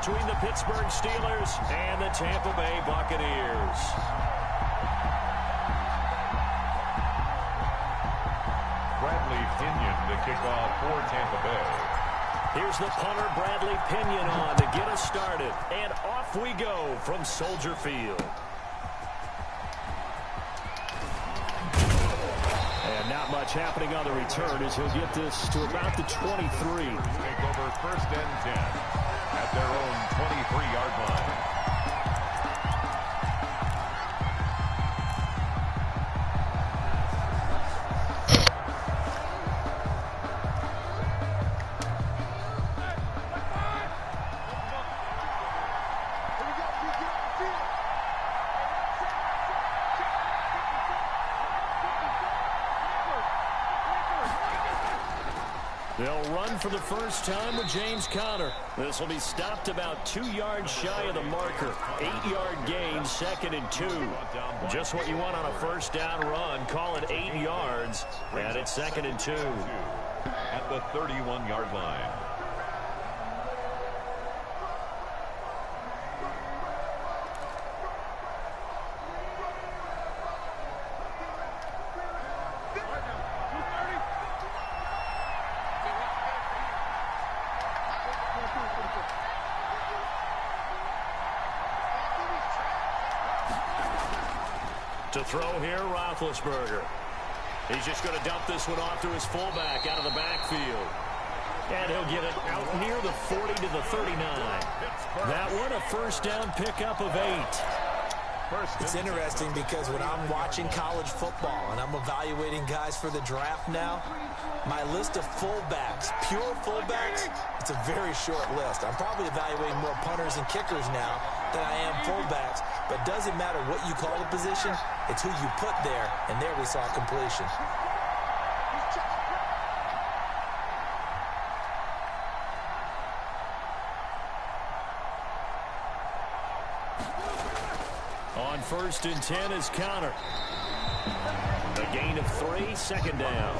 between the Pittsburgh Steelers and the Tampa Bay Buccaneers. Bradley Pinion to kick off for Tampa Bay. Here's the punter, Bradley Pinion, on to get us started. And off we go from Soldier Field. And not much happening on the return as he'll get this to about the 23. Take over 1st and 10 at their own 23-yard line. They'll run for the first time with James Conner. This will be stopped about 2 yards shy of the marker. 8-yard gain, 2nd and 2. Just what you want on a first down run. Call it 8 yards, and it's 2nd and 2. At the 31-yard line. To throw here, Roethlisberger. He's just going to dump this one off to his fullback out of the backfield. And he'll get it out near the 40 to the 39. That one, a first down pickup of 8. It's interesting because when I'm watching college football and I'm evaluating guys for the draft now, my list of fullbacks, pure fullbacks, it's a very short list. I'm probably evaluating more punters and kickers now than I am fullbacks. But it doesn't matter what you call the position, it's who you put there, and there we saw completion. On 1st and 10 is Conner. A gain of 3, 2nd down.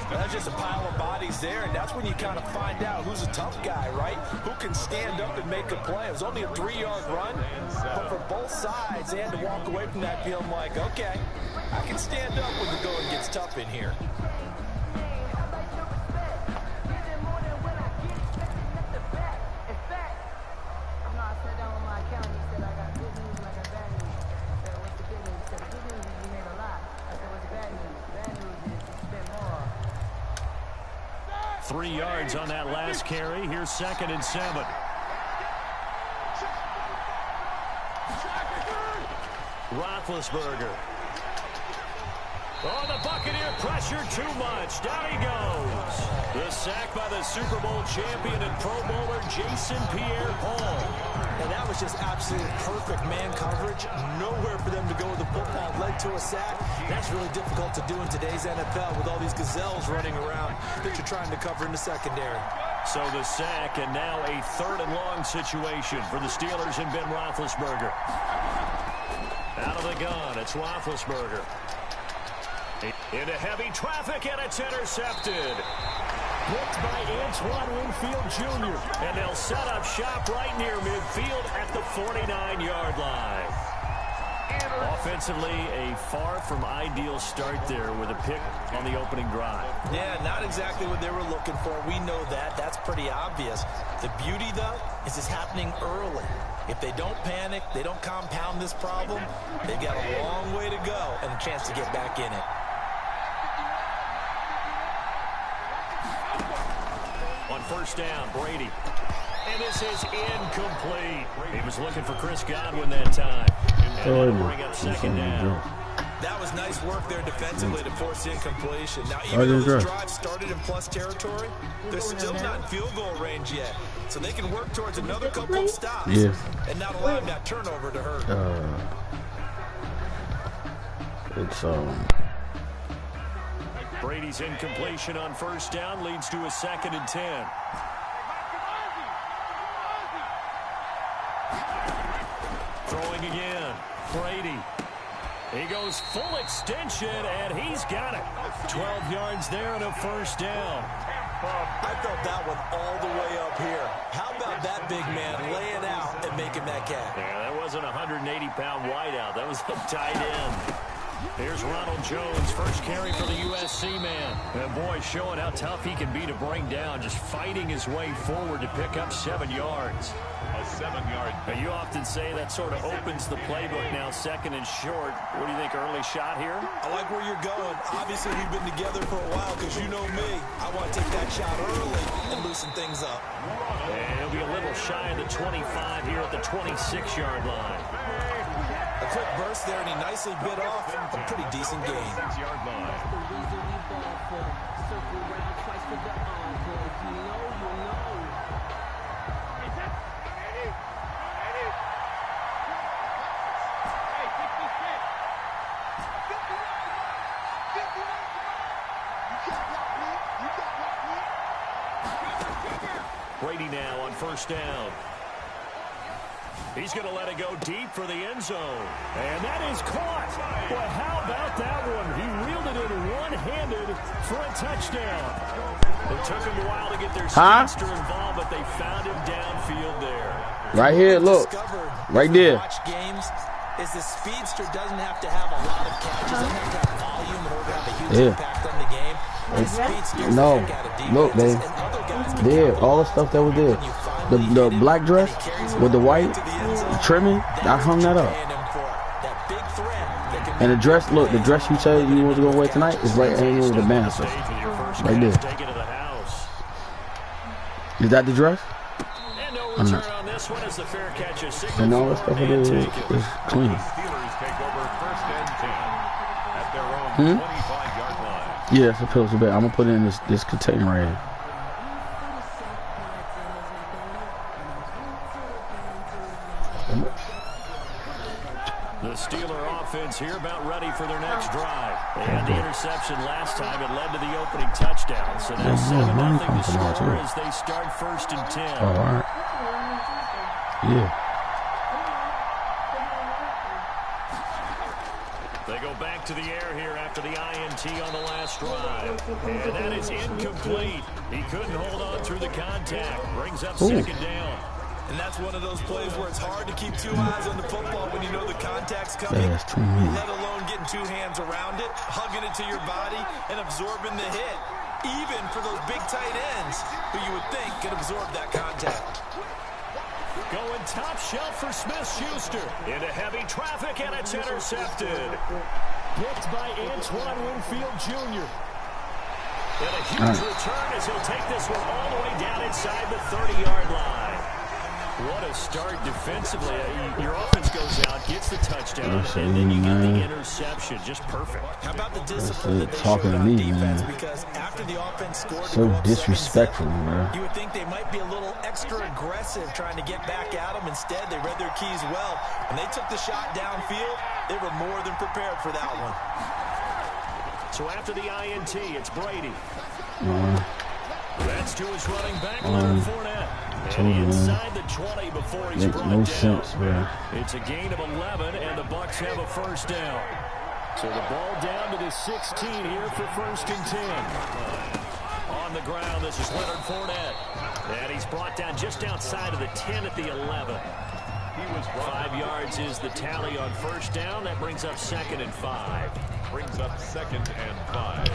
That's just a pile of bodies there, and that's when you kind of find out who's a tough guy, right? Who can stand up and make a play. It was only a 3-yard run, but for both sides, they had to walk away from that feeling like, okay, I can stand up when the going gets tough in here. Three yards on that last carry. Here's 2nd and 7. Roethlisberger. Oh, the Buccaneer pressure too much. Down he goes. The sack by the Super Bowl champion and Pro Bowler Jason Pierre-Paul. And that was just absolute perfect man coverage. Nowhere for them to go with the football. Led to a sack. That's really difficult to do in today's NFL with all these gazelles running around that you're trying to cover in the secondary. So the sack, and now a 3rd and long situation for the Steelers and Ben Roethlisberger. Out of the gun, it's Roethlisberger. Into heavy traffic, and it's intercepted. Blocked by Antoine Winfield Jr. And they'll set up shop right near midfield at the 49-yard line. Offensively, a far from ideal start there with a pick on the opening drive. Yeah, not exactly what they were looking for. We know that. That's pretty obvious. The beauty, though, is it's happening early. If they don't panic, they don't compound this problem, they've got a long way to go and a chance to get back in it. On 1st down, Brady. And this is incomplete. He was looking for Chris Godwin that time. And that'll bring up 2nd down. That was nice work there defensively to force incompletion. Now, even though this drive started in plus territory, they're still not in field goal range yet. So they can work towards another couple of stops and not allow that turnover to hurt. Brady's incompletion on 1st down leads to a 2nd and 10. Throwing again. Brady. He goes full extension, and he's got it. 12 yards there and a 1st down. I felt that one all the way up here. How about love that big man laying out and making that catch. Yeah, that wasn't a 180-pound wideout. That was a tight end. Here's Ronald Jones, first carry for the USC man. And boy, showing how tough he can be to bring down, just fighting his way forward to pick up 7 yards. A 7-yard. Now, you often say that sort of opens the playbook now, second and short. What do you think, early shot here? I like where you're going. Obviously, we've been together for a while because you know me. I want to take that shot early and loosen things up. And he'll be a little shy of the 25 here at the 26-yard line. A quick burst there, and he nicely bit off a pretty decent gain. 6-yard line. Brady now on first down. He's going to let it go deep for the end zone. And that is caught. Boy, how about that one? He reeled it in one-handed for a touchdown. It took him a while to get their speedster involved, but they found him downfield there. Right here, look. Right there. Watch games is the speedster doesn't have to have a lot of catches, doesn't have to have volume in order to have a huge impact on the game. No, look, Dave. There, all the stuff that was there. The black dress with the white trimming, I hung that up. And the dress, look, the dress you said you was gonna wear tonight is right hanging over the banister, right there. Is that the dress? I'm not. And all the stuff is clean. Yeah, it's a pillow bed. I'm gonna put it in this container right here. The Steeler offense here about ready for their next drive. They had the interception last time. It led to the opening touchdown. So now 7-0 to score as they start first and 10. Oh, all right. Yeah. They go back to the air here after the INT on the last drive. And that is incomplete. He couldn't hold on through the contact. Brings up second down. And that's one of those plays where it's hard to keep two eyes on the football when you know the contact's coming, let alone getting two hands around it, hugging it to your body, and absorbing the hit, even for those big tight ends who you would think could absorb that contact. Going top shelf for Smith-Schuster. Into heavy traffic, and it's intercepted. Picked by Antoine Winfield Jr. And a huge return as he'll take this one all the way down inside the 30-yard line. What a start defensively. Your offense goes out, gets the touchdown, and then you get the interception. Just perfect. How about the discipline that they showed on defense? Because after the offense scored, so disrespectful, man. You would think they might be a little extra aggressive trying to get back at them. Instead, they read their keys well. When they took the shot downfield, they were more than prepared for that one. So after the INT, it's Brady. That's to his running back, Leonard Fournette. And inside the 20 before he's brought down. Sense, bro. It's a gain of 11, and the Bucs have a first down. So the ball down to the 16 here for first and 10. On the ground, this is Leonard Fournette. And he's brought down just outside of the 10 at the 11. 5 yards is the tally on first down. That brings up second and 5. Brings up second and 5.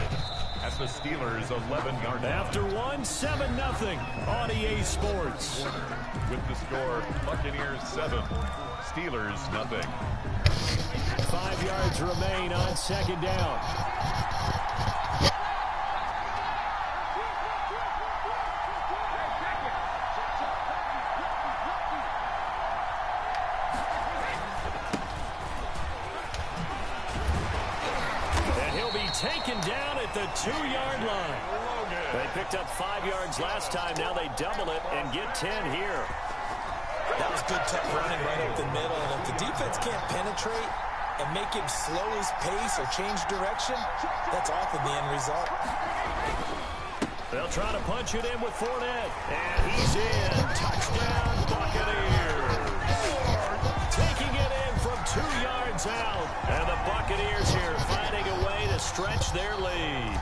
At the Steelers' 11-yard line. After 7-0 on EA Sports. With the score, Buccaneers 7, Steelers 0. 5 yards remain on second down. And he'll be taken down at the 2-yard line. They picked up 5 yards last time. Now they double it and get 10 here. That was good tough running right up the middle. And if the defense can't penetrate and make him slow his pace or change direction, that's often the end result. They'll try to punch it in with Fournette. And he's in. Touchdown, Buccaneers. Taking it in from 2 yards out. And the Buccaneers here finding a way to stretch their lead.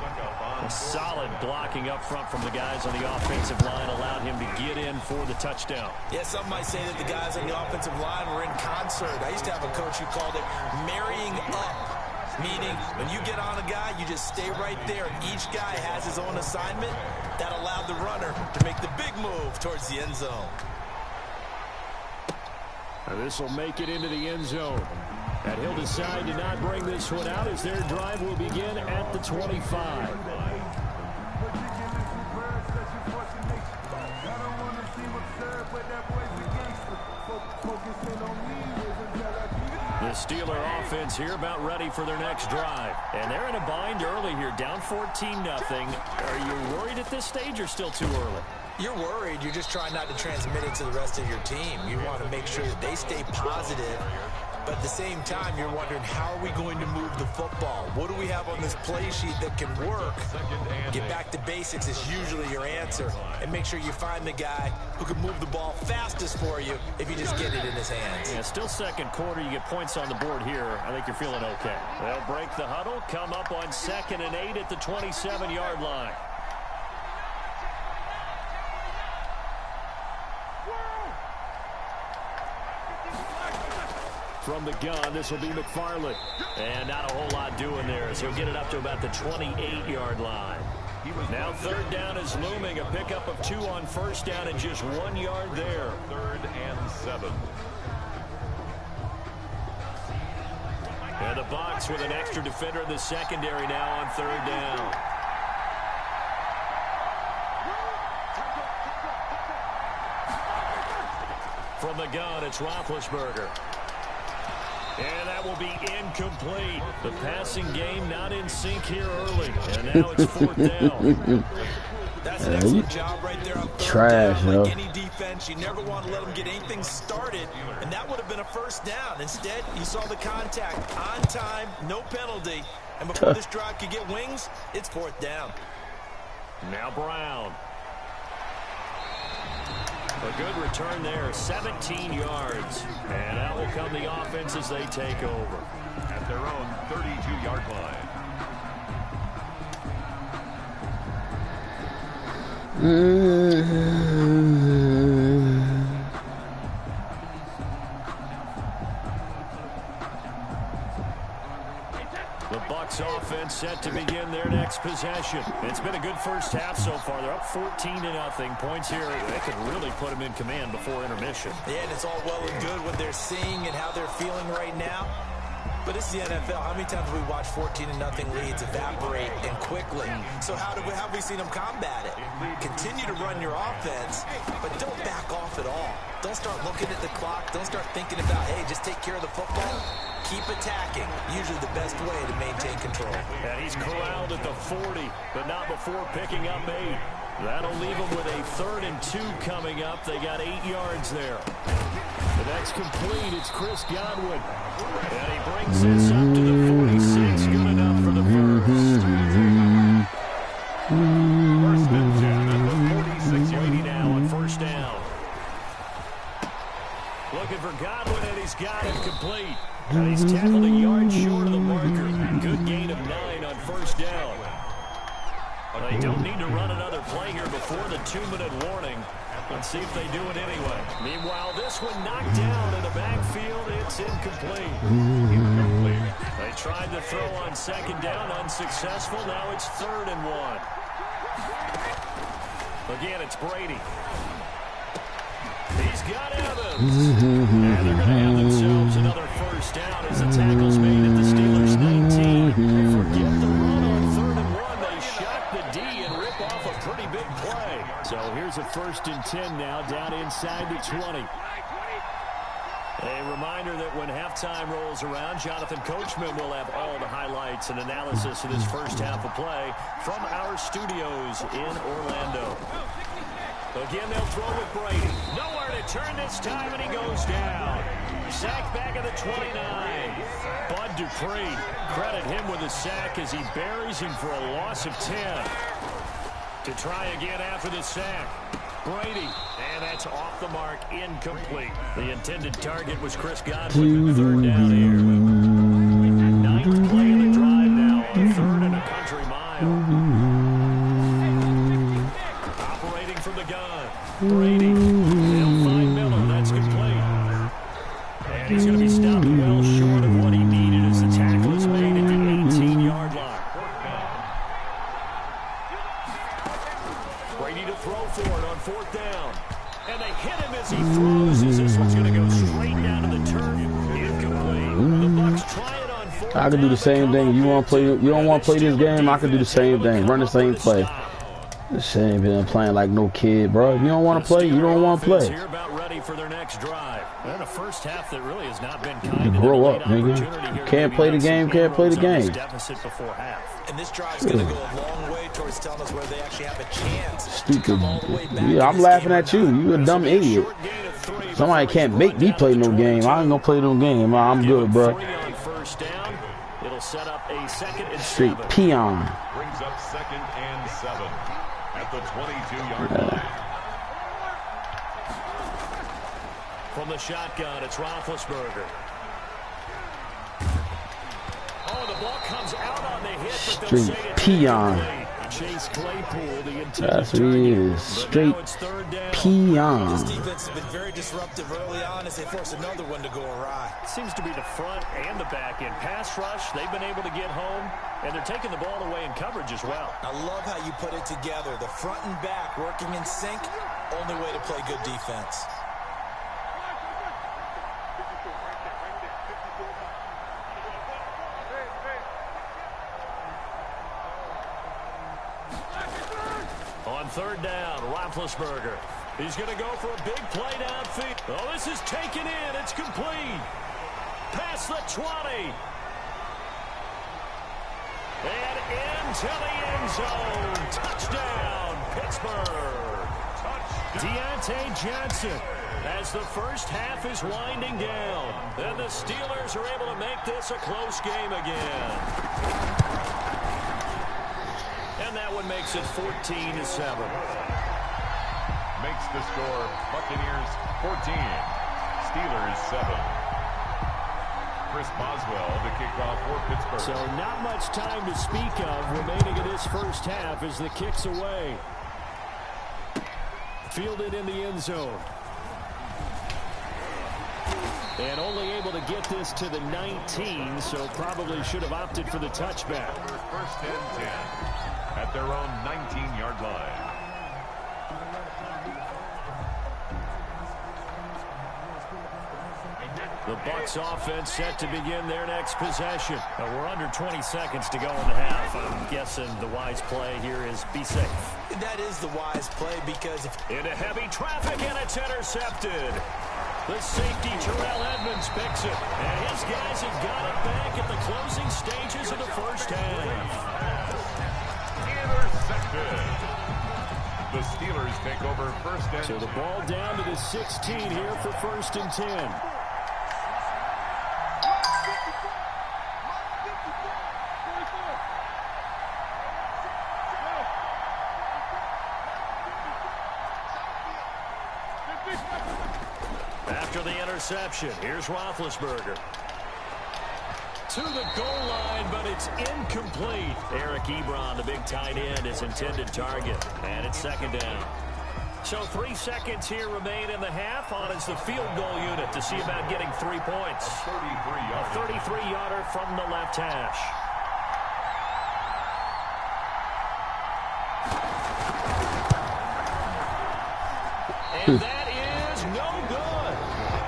A solid blocking up up front from the guys on the offensive line allowed him to get in for the touchdown. Yeah, some might say that the guys on the offensive line were in concert. I used to have a coach who called it marrying up, meaning when you get on a guy, you just stay right there, and each guy has his own assignment. That allowed the runner to make the big move towards the end zone. This will make it into the end zone. And he'll decide to not bring this one out as their drive will begin at the 25. The Steeler offense here about ready for their next drive. And they're in a bind early here, down 14-0. Are you worried at this stage or still too early? You're worried. You're just trying not to transmit it to the rest of your team. You want to make sure that they stay positive. But at the same time, you're wondering, how are we going to move the football? What do we have on this play sheet that can work? Get back to basics is usually your answer. And make sure you find the guy who can move the ball fastest for you if you just get it in his hands. Yeah, still second quarter. You get points on the board here. I think you're feeling okay. They'll break the huddle, come up on 2nd and 8 at the 27-yard line. From the gun, this will be McFarland. And not a whole lot doing there, so he'll get it up to about the 28-yard line. Now 3rd down is looming. A pickup of 2 on 1st down and just 1 yard there. 3rd and 7. And the Bucs with an extra defender in the secondary now on 3rd down. From the gun, it's Roethlisberger. And that will be incomplete. The passing game not in sync here early. And now it's 4th down. That's an excellent job right there on 3rd trash, down. yo. Like any defense, you never want to let them get anything started. And that would have been a 1st down. Instead, you saw the contact on time, no penalty. And before this drive could get wings, it's 4th down. Now Brown. A good return there, 17 yards. And that will come the offense as they take over. At their own 32-yard line. The Bucs offense set to begin their next possession. It's been a good first half so far. They're up 14-0. Points here, they could really put them in command before intermission. Yeah, and it's all well and good what they're seeing and how they're feeling right now. But it's the NFL. How many times have we watched 14-0 leads evaporate and quickly? So how have we seen them combat it? Continue to run your offense, but don't back off at all. Don't start looking at the clock. Don't start thinking about, hey, just take care of the football. Keep attacking. Usually the best way to maintain control. And he's corralled at the 40, but not before picking up 8. That'll leave them with a 3rd and 2 coming up. They got 8 yards there. And that's complete. It's Chris Godwin. And he brings this up to the 46. Good enough for the first. 1st and 10 at the 46. Brady now on 1st down. Looking for Godwin, and he's got it complete. And he's tackled a yard short of the marker. Good gain of 9 on 1st down. They don't need to run another play here before the 2-minute warning. Let's see if they do it anyway. Meanwhile, this one knocked down in the backfield. It's incomplete. They tried to throw on 2nd down, unsuccessful. Now it's 3rd and 1. Again, it's Brady. He's got Evans. And they're going to have themselves another 1st down as the tackle's made at the Steelers' 19. Forget the run on 3rd and 1. They shock the D and rip off a pretty big play. So here's a 1st and 10 now, down inside the 20. A reminder that when halftime rolls around, Jonathan Coachman will have all the highlights and analysis of this first half of play from our studios in Orlando. Again, they'll throw with Brady. Nowhere to turn this time, and he goes down. Sack back at the 29. Bud Dupree, credit him with a sack as he buries him for a loss of 10. To try again after the sack. Brady, and that's off the mark, incomplete. The intended target was Chris Godwin with the 3rd down here. 9th play of the drive now on 3rd and a country mile. And he's going to be stopped well short of what he needed as the tackle is made at the 18-yard line. Brady to throw for it on 4th down. And they hit him as he throws, as this one's going to go straight down to the turf. Incomplete. The Bucs try it on 4th down. I can do the same thing. You want to play? You don't want to play this game? I can do the same thing. Run the same play. This ain't been playing like no kid, bro. If you don't want to play, you don't want to play. Here about ready for their next drive. And a first half that really has not been kind. You grow up, nigga. Can't play the game. Can't play the game. Deficit before half. And this drive's going to go a long way towards telling us where they actually have a chance. Stupid. Yeah, I'm laughing at you. You a dumb idiot. Somebody can't make me play no game. I ain't gonna play no game. I'm good, bro. It'll set up a second and straight 7. peon. Brings up 2nd and 7 at the 22-yard line. From the shotgun, it's Roethlisberger. Oh, the ball comes out on the hit, but they'll say straight peon. Chase Claypool, the That's what he is. Straight peon. This defense has been very disruptive early on as they force another one to go awry. Seems to be the front and the back end. Pass rush, they've been able to get home, and they're taking the ball away in coverage as well. I love how you put it together. The front and back working in sync, only way to play good defense. On 3rd down, Roethlisberger. He's going to go for a big play downfield. Oh, this is taken in. It's complete. Past the 20. And into the end zone. Touchdown, Pittsburgh. Deontay Johnson, as the first half is winding down. And the Steelers are able to make this a close game again. And that one makes it 14-7. Makes the score Buccaneers 14, Steelers 7. Chris Boswell to kick off for Pittsburgh. So not much time to speak of remaining in this first half as the kick's away. Fielded in the end zone. And only able to get this to the 19, so probably should have opted for the touchback. 1st and 10 at their own 19-yard line. The Bucs offense set to begin their next possession. We're under 20 seconds to go in the half. I'm guessing the wise play here is be safe. That is the wise play because into heavy traffic, and it's intercepted. The safety, Terrell Edmonds, picks it. And his guys have got it back at the closing stages of the first half. Intercepted. The Steelers take over 1st and 10. So the ball down to the 16 here for 1st and 10. After the interception, here's Roethlisberger. To the goal line, but it's incomplete. Eric Ebron, the big tight end, his intended target. And it's 2nd down. So 3 seconds here remain in the half. On is the field goal unit to see about getting 3 points. A 33-yarder from the left hash. And that is no good.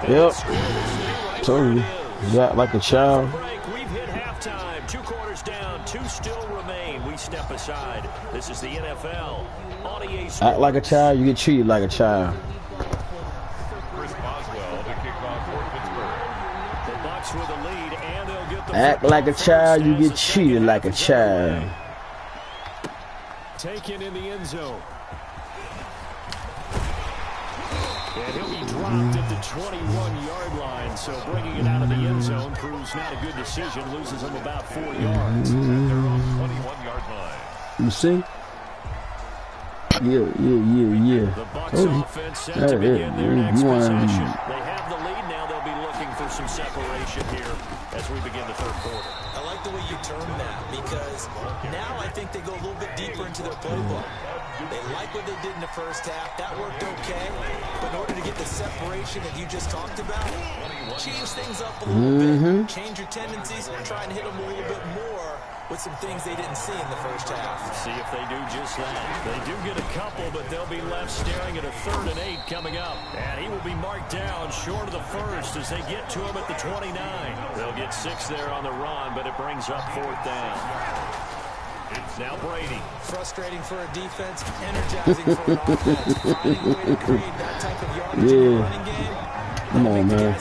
Yep. Told you. You got like a child. We've hit halftime. 2 quarters down. 2 still remain. We step aside. This is the NFL. Act like a child, you get treated like a child. Chris Boswell to kick off for Pittsburgh. The Bucs with the lead, and they'll get the Act like a child, you get treated like a child. Taken in the end zone. And he'll be dropped at the 21-yard line, so bringing it out of the end zone proves not a good decision. Loses him about 4 yards. At their own 21-yard line. You see? Yeah. The Bucs offense set to begin their next possession. They have the lead now. They'll be looking for some separation here as we begin the 3rd quarter. I like the way you term that because now I think they go a little bit deeper into their playbook. They like what they did in the first half. That worked okay. But in order to get the separation that you just talked about, change things up a little bit. Change your tendencies and try and hit them a little bit more with some things they didn't see in the first half. See if they do just that. They do get a couple, but they'll be left staring at a 3rd and 8 coming up. And he will be marked down short of the first as they get to him at the 29. They'll get 6 there on the run, but it brings up 4th down. It's now Brady. Frustrating for a defense, energizing for an offense. Finding a way to create that type of yardage in the running game. Come on, man.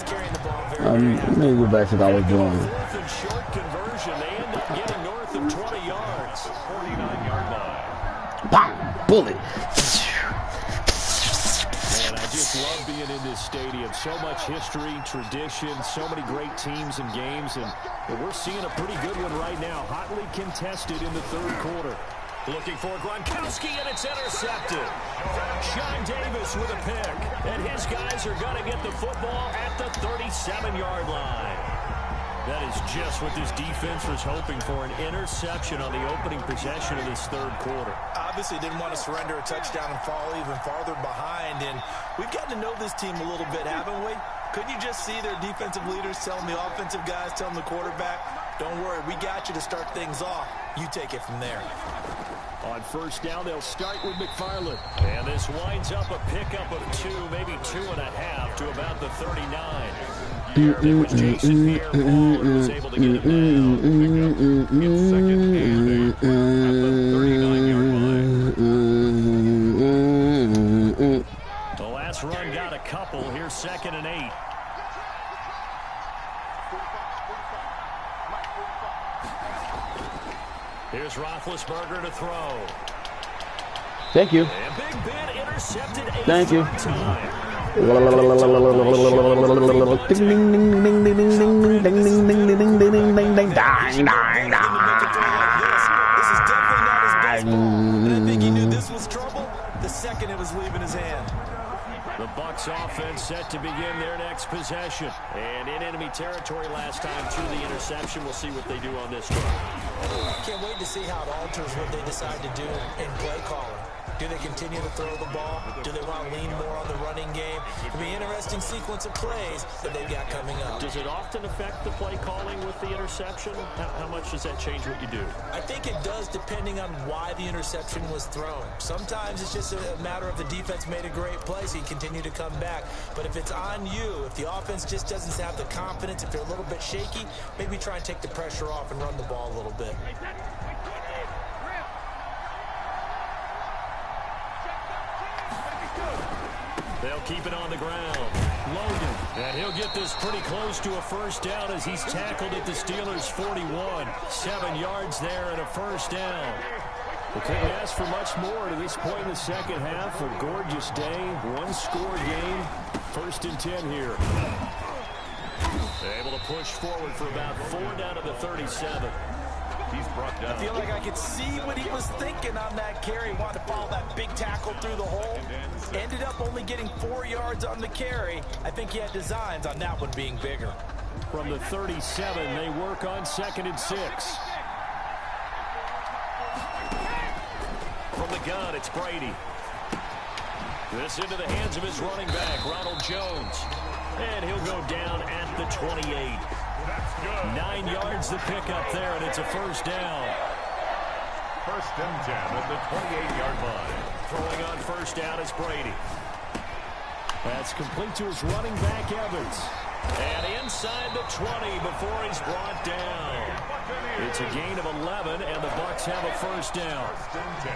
Let me go back to what I was doing. 4th and short conversion. They end up getting north of 20 yards. 49-yard line. Bang! Bullet. Man, I just love being in this stadium. So much history, tradition, so many great teams and games, and we're seeing a pretty good one right now. Hotly contested in the 3rd quarter. Looking for Gronkowski, and it's intercepted. Sean Davis with a pick, and his guys are going to get the football at the 37-yard line. That is just what this defense was hoping for, an interception on the opening possession of this 3rd quarter. Obviously didn't want to surrender a touchdown and fall even farther behind, and we've gotten to know this team a little bit, haven't we? Couldn't you just see their defensive leaders telling the offensive guys, telling the quarterback, don't worry, we got you to start things off. You take it from there. On 1st down, they'll start with McFarland. And this winds up a pickup of 2, maybe 2.5 to about the 39. Here it was Jason Pierre-Paul who was able to get it down. It's 2nd and 8 at the 39-yard line. The last run got a couple. Here's 2nd and 8. Here's Roethlisberger to throw. Thank you. And Big Ben intercepted a Thank you. time. Ding ding ding ding ding ding ding ding ding ding ding ding ding ding ding ding dang dang dang. This is definitely not his best ball, and I think he knew this was trouble the second it was leaving his hand. The Bucs offense set to begin their next possession. And in enemy territory last time through the interception. We'll see what they do on this drive. Can't wait to see how it alters what they decide to do in play calling. Do they continue to throw the ball? Do they want to lean more on the running game? It'll be an interesting sequence of plays that they've got coming up. Does it often affect the play calling with the interception? How much does that change what you do? I think it does depending on why the interception was thrown. Sometimes it's just a matter of the defense made a great play, so you continue to come back. But if it's on you, if the offense just doesn't have the confidence, if they're a little bit shaky, maybe try and take the pressure off and run the ball a little bit. They'll keep it on the ground. Logan, and he'll get this pretty close to a 1st down as he's tackled at the Steelers' 41. 7 yards there and a 1st down. They couldn't ask for much more to this point in the 2nd half. A gorgeous day, 1-score game. 1st and 10 here. Able to push forward for about 4 down to the 37. He's brought down. I feel like I could see what he was thinking on that carry. He wanted to follow that big tackle through the hole. Ended up only getting 4 yards on the carry. I think he had designs on that one being bigger. From the 37, they work on 2nd and 6. From the gun, it's Brady. This into the hands of his running back, Ronald Jones. And he'll go down at the 28. 9 yards the pickup there, and it's a 1st down. 1st and 10 at the 28-yard line. Throwing on 1st down is Brady. That's complete to his running back, Evans. And inside the 20 before he's brought down. It's a gain of 11, and the Bucs have a 1st down.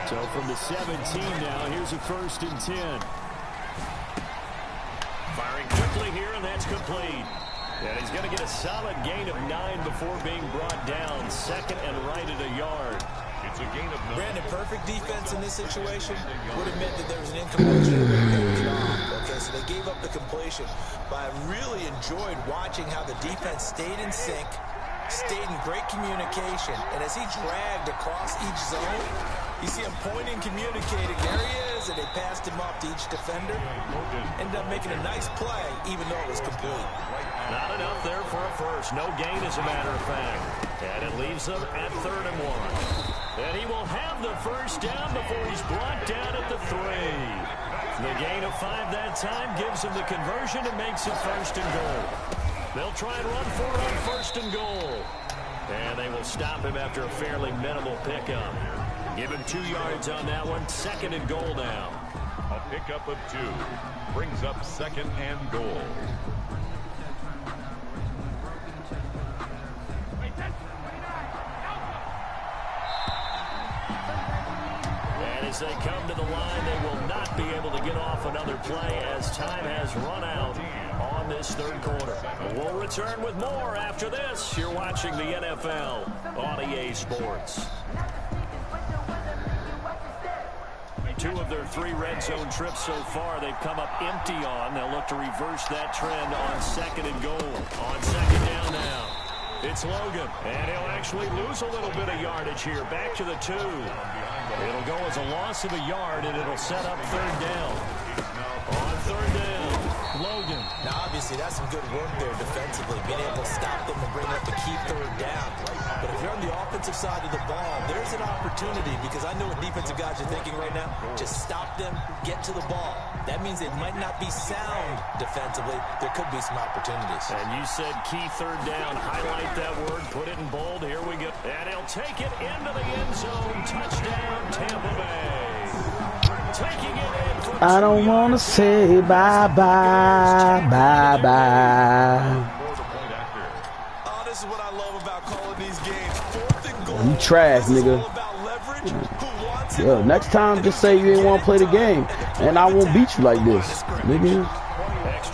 So from the 17 now, here's a 1st and 10. Firing quickly here, and that's complete. And he's going to get a solid gain of 9 before being brought down. 2nd and right at a yard. It's a gain of 9. Brandon, perfect defense in this situation would have meant that there was an incompletion. Okay, so they gave up the completion. But I really enjoyed watching how the defense stayed in sync, stayed in great communication. And as he dragged across each zone, you see him pointing, communicating. There he is, and they passed him off to each defender. Ended up making a nice play, even though it was complete. Not enough there for a 1st. No gain, as a matter of fact. And it leaves them at 3rd and 1. And he will have the first down before he's brought down at the 3. The gain of 5 that time gives him the conversion and makes it 1st and goal. They'll try and run for it on 1st and goal. And they will stop him after a fairly minimal pickup. Give him 2 yards on that one. 2nd and goal now. A pickup of 2 brings up 2nd and goal. As they come to the line, they will not be able to get off another play as time has run out on this 3rd quarter. We'll return with more after this. You're watching the NFL on EA Sports. 2 of their 3 red zone trips so far they've come up empty on. They'll look to reverse that trend on 2nd and goal. On 2nd down now. It's Logan, and he'll actually lose a little bit of yardage here. Back to the 2. It'll go as a loss of a yard, and it'll set up 3rd down. On 3rd down, Logan. Now, obviously, that's some good work there defensively, being able to stop them and bring up the key 3rd down. But if you're on the offensive side of the ball, there's an opportunity, because I know what defensive guys are thinking right now. Just stop them, get to the ball. That means it might not be sound defensively. There could be some opportunities. And you said key 3rd down. Highlight that word. Put it in bold. Here we go. And he'll take it into the end zone. Touchdown, Tampa Bay. Taking it in for I don't want to say bye-bye, bye-bye. Oh, this is what I love about calling these games. 4th and goal. You trash, nigga. Yo, next time, just say you ain't want to play the game, and I won't beat you like this, nigga.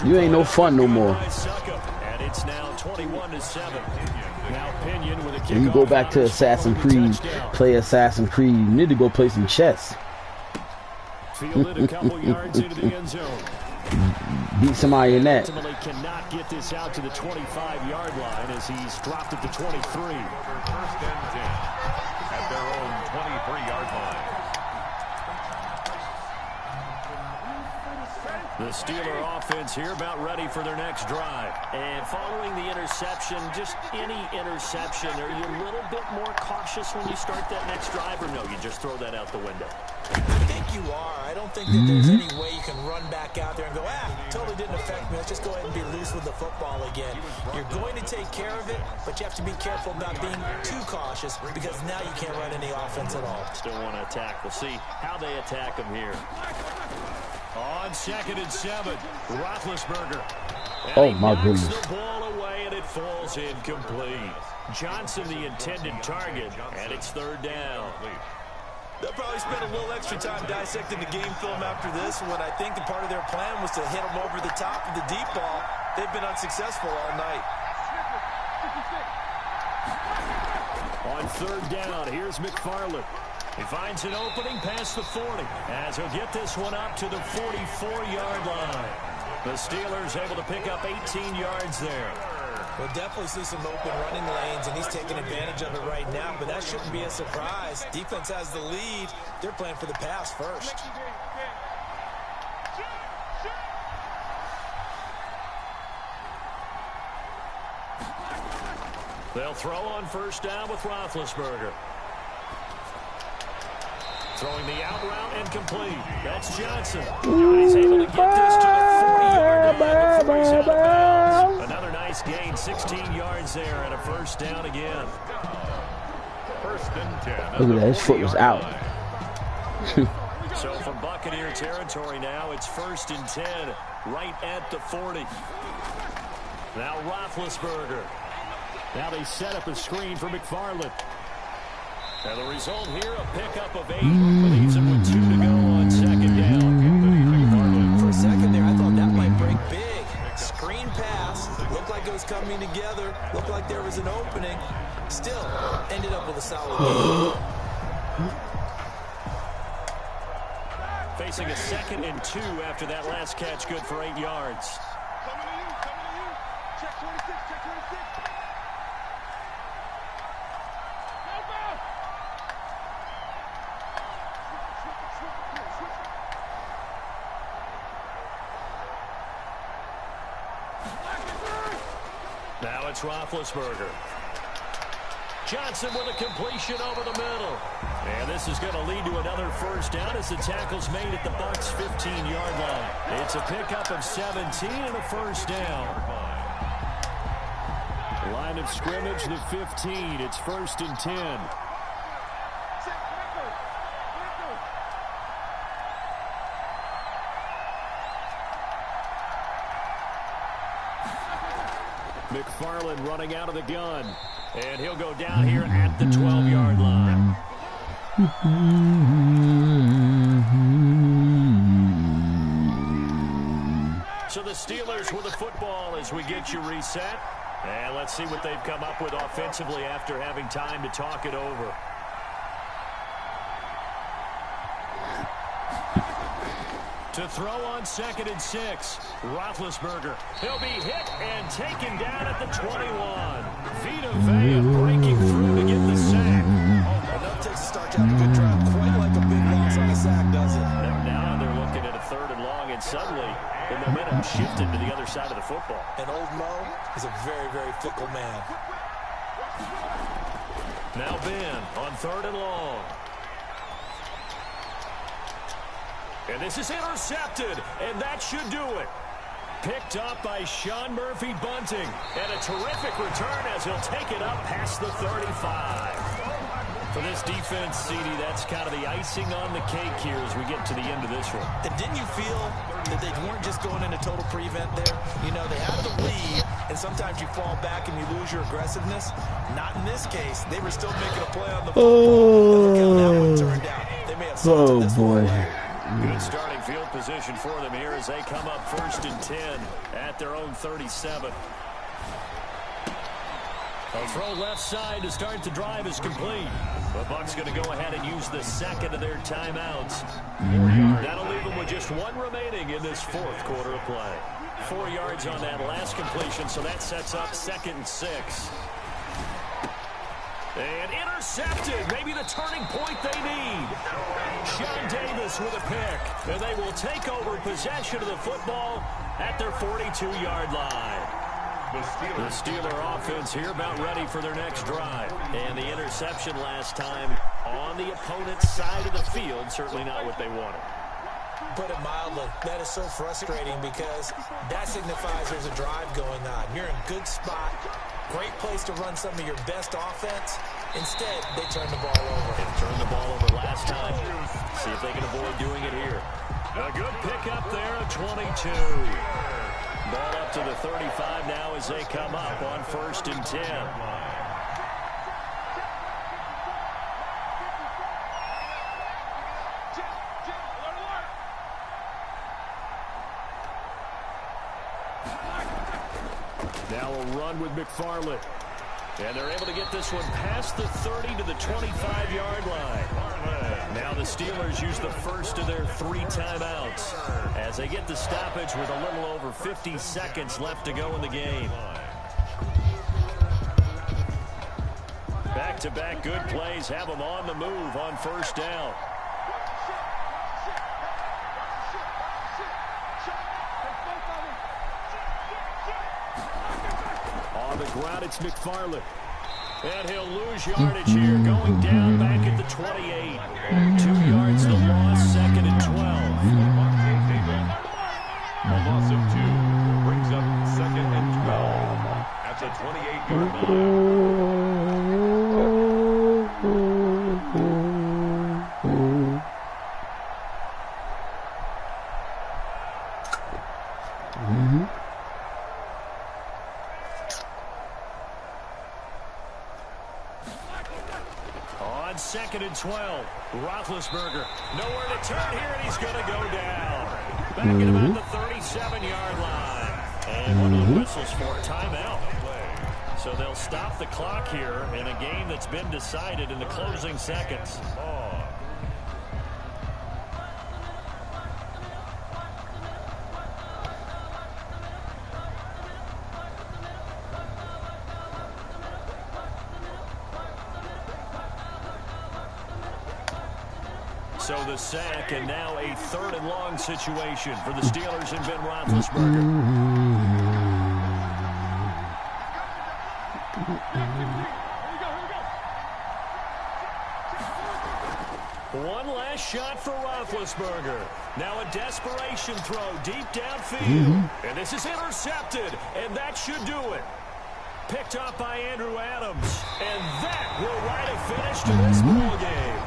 You ain't no fun no more. And it's now 21-7. Now Pinion with a kick. And you go back to Assassin's Creed, play Assassin's Creed. You need to go play some chess. Fielded a couple yards into the end zone. Beat somebody in that. Ultimately cannot get this out to the 25-yard line as he's dropped it to 23. 1st and 10 at their own 23-yard line. The Steeler offense here about ready for their next drive. And following the interception, just any interception, are you a little bit more cautious when you start that next drive, or no, you just throw that out the window? I think you are. I don't think that there's any way you can run back out there and go, totally didn't affect me. Let's just go ahead and be loose with the football again. You're going to take care of it, but you have to be careful about being too cautious, because now you can't run any offense at all. Still want to attack. We'll see how they attack him here. On 2nd and 7, Roethlisberger. And oh, my goodness. The ball away, and it falls incomplete. Johnson, the intended target, and it's 3rd down. They'll probably spend a little extra time dissecting the game film after this, when I think the part of their plan was to hit them over the top of the deep ball. They've been unsuccessful all night. On 3rd down, here's McFarland. He finds an opening past the 40 as he'll get this one up to the 44-yard line. The Steelers able to pick up 18 yards there. We'll definitely see some open running lanes, and he's taking advantage of it right now, but that shouldn't be a surprise. Defense has the lead. They're playing for the pass first. They'll throw on 1st down with Roethlisberger. Throwing the out route and complete. That's Johnson. He's able to get this to the 40-yard line before he's out of bounds. Another nice gain, 16 yards there, and a 1st down again. 1st and 10. Look at that, his foot was out. So from Buccaneer territory now, it's 1st and 10, right at the 40. Now Roethlisberger. Now they set up a screen for McFarland. And the result here, a pickup of 8. Leaves him with 2 to go on 2nd down. For a second there, I thought that might break big. Screen pass. Looked like it was coming together. Looked like there was an opening. Still, ended up with a solid game. Facing a 2nd and 2 after that last catch, good for 8 yards. Coming to you. Check 26, check 26. Now it's Roethlisberger. Johnson with a completion over the middle. And this is going to lead to another first down as the tackle's made at the Bucs' 15-yard line. It's a pickup of 17 and a first down. Line of scrimmage, the 15. It's 1st and 10. McFarland running out of the gun. And he'll go down here at the 12-yard line. So the Steelers with the football as we get you reset. And let's see what they've come up with offensively after having time to talk it over. To throw on 2nd and 6. Roethlisberger. He'll be hit and taken down at the 21. Vita Vea breaking through to get the sack. Enough takes to start out a good drive. Quite like a big loss on a sack, does it? Now they're looking at a 3rd and long, and suddenly the momentum shifted to the other side of the football. And old Mo is a very, very fickle man. Now Ben on 3rd and long. And this is intercepted, and that should do it. Picked up by Sean Murphy Bunting. And a terrific return as he'll take it up past the 35. For this defense, CD, that's kind of the icing on the cake here as we get to the end of this one. And didn't you feel that they weren't just going into total prevent there? You know, they had the lead, and sometimes you fall back and you lose your aggressiveness. Not in this case. They were still making a play on the football. And look how that one turned out. They may have salted this one away. Good starting field position for them here as they come up 1st and 10 at their own 37. A throw left side to start the drive is complete. The Bucs going to go ahead and use the 2nd of their timeouts. That'll leave them with just 1 remaining in this 4th quarter of play. 4 yards on that last completion, so that sets up 2nd and 6. And intercepted. Maybe the turning point they need. Sean Davis with a pick. And they will take over possession of the football at their 42-yard line. The Steeler offense here about ready for their next drive. And the interception last time on the opponent's side of the field, certainly not what they wanted. Put it mildly, that is so frustrating because that signifies there's a drive going on. You're in a good spot. Great place to run some of your best offense. Instead, they turn the ball over. They turned the ball over last time. See if they can avoid doing it here. A good pickup there of 22. Ball up to the 35 now as they come up on 1st and 10. Now a run with McFarland. And they're able to get this one past the 30 to the 25-yard line. Now the Steelers use the first of their 3 timeouts as they get the stoppage with a little over 50 seconds left to go in the game. Back-to-back good plays have them on the move on 1st down. On the ground, it's McFarland. And he'll lose yardage here, going down back at the 28. 2 yards to loss, 2nd and 12. A loss of 2 brings up 2nd and 12 at the 28-yard line. On 2nd and 12, Roethlisberger. Nowhere to turn here, and he's going to go down. Back at about the 37-yard line. And one of the whistles for a timeout. So they'll stop the clock here in a game that's been decided in the closing seconds. So the sack, and now a 3rd and long situation for the Steelers and Ben Roethlisberger. One last shot for Roethlisberger. Now a desperation throw deep downfield. And this is intercepted, and that should do it. Picked up by Andrew Adams. And that will write a finish to this ball game.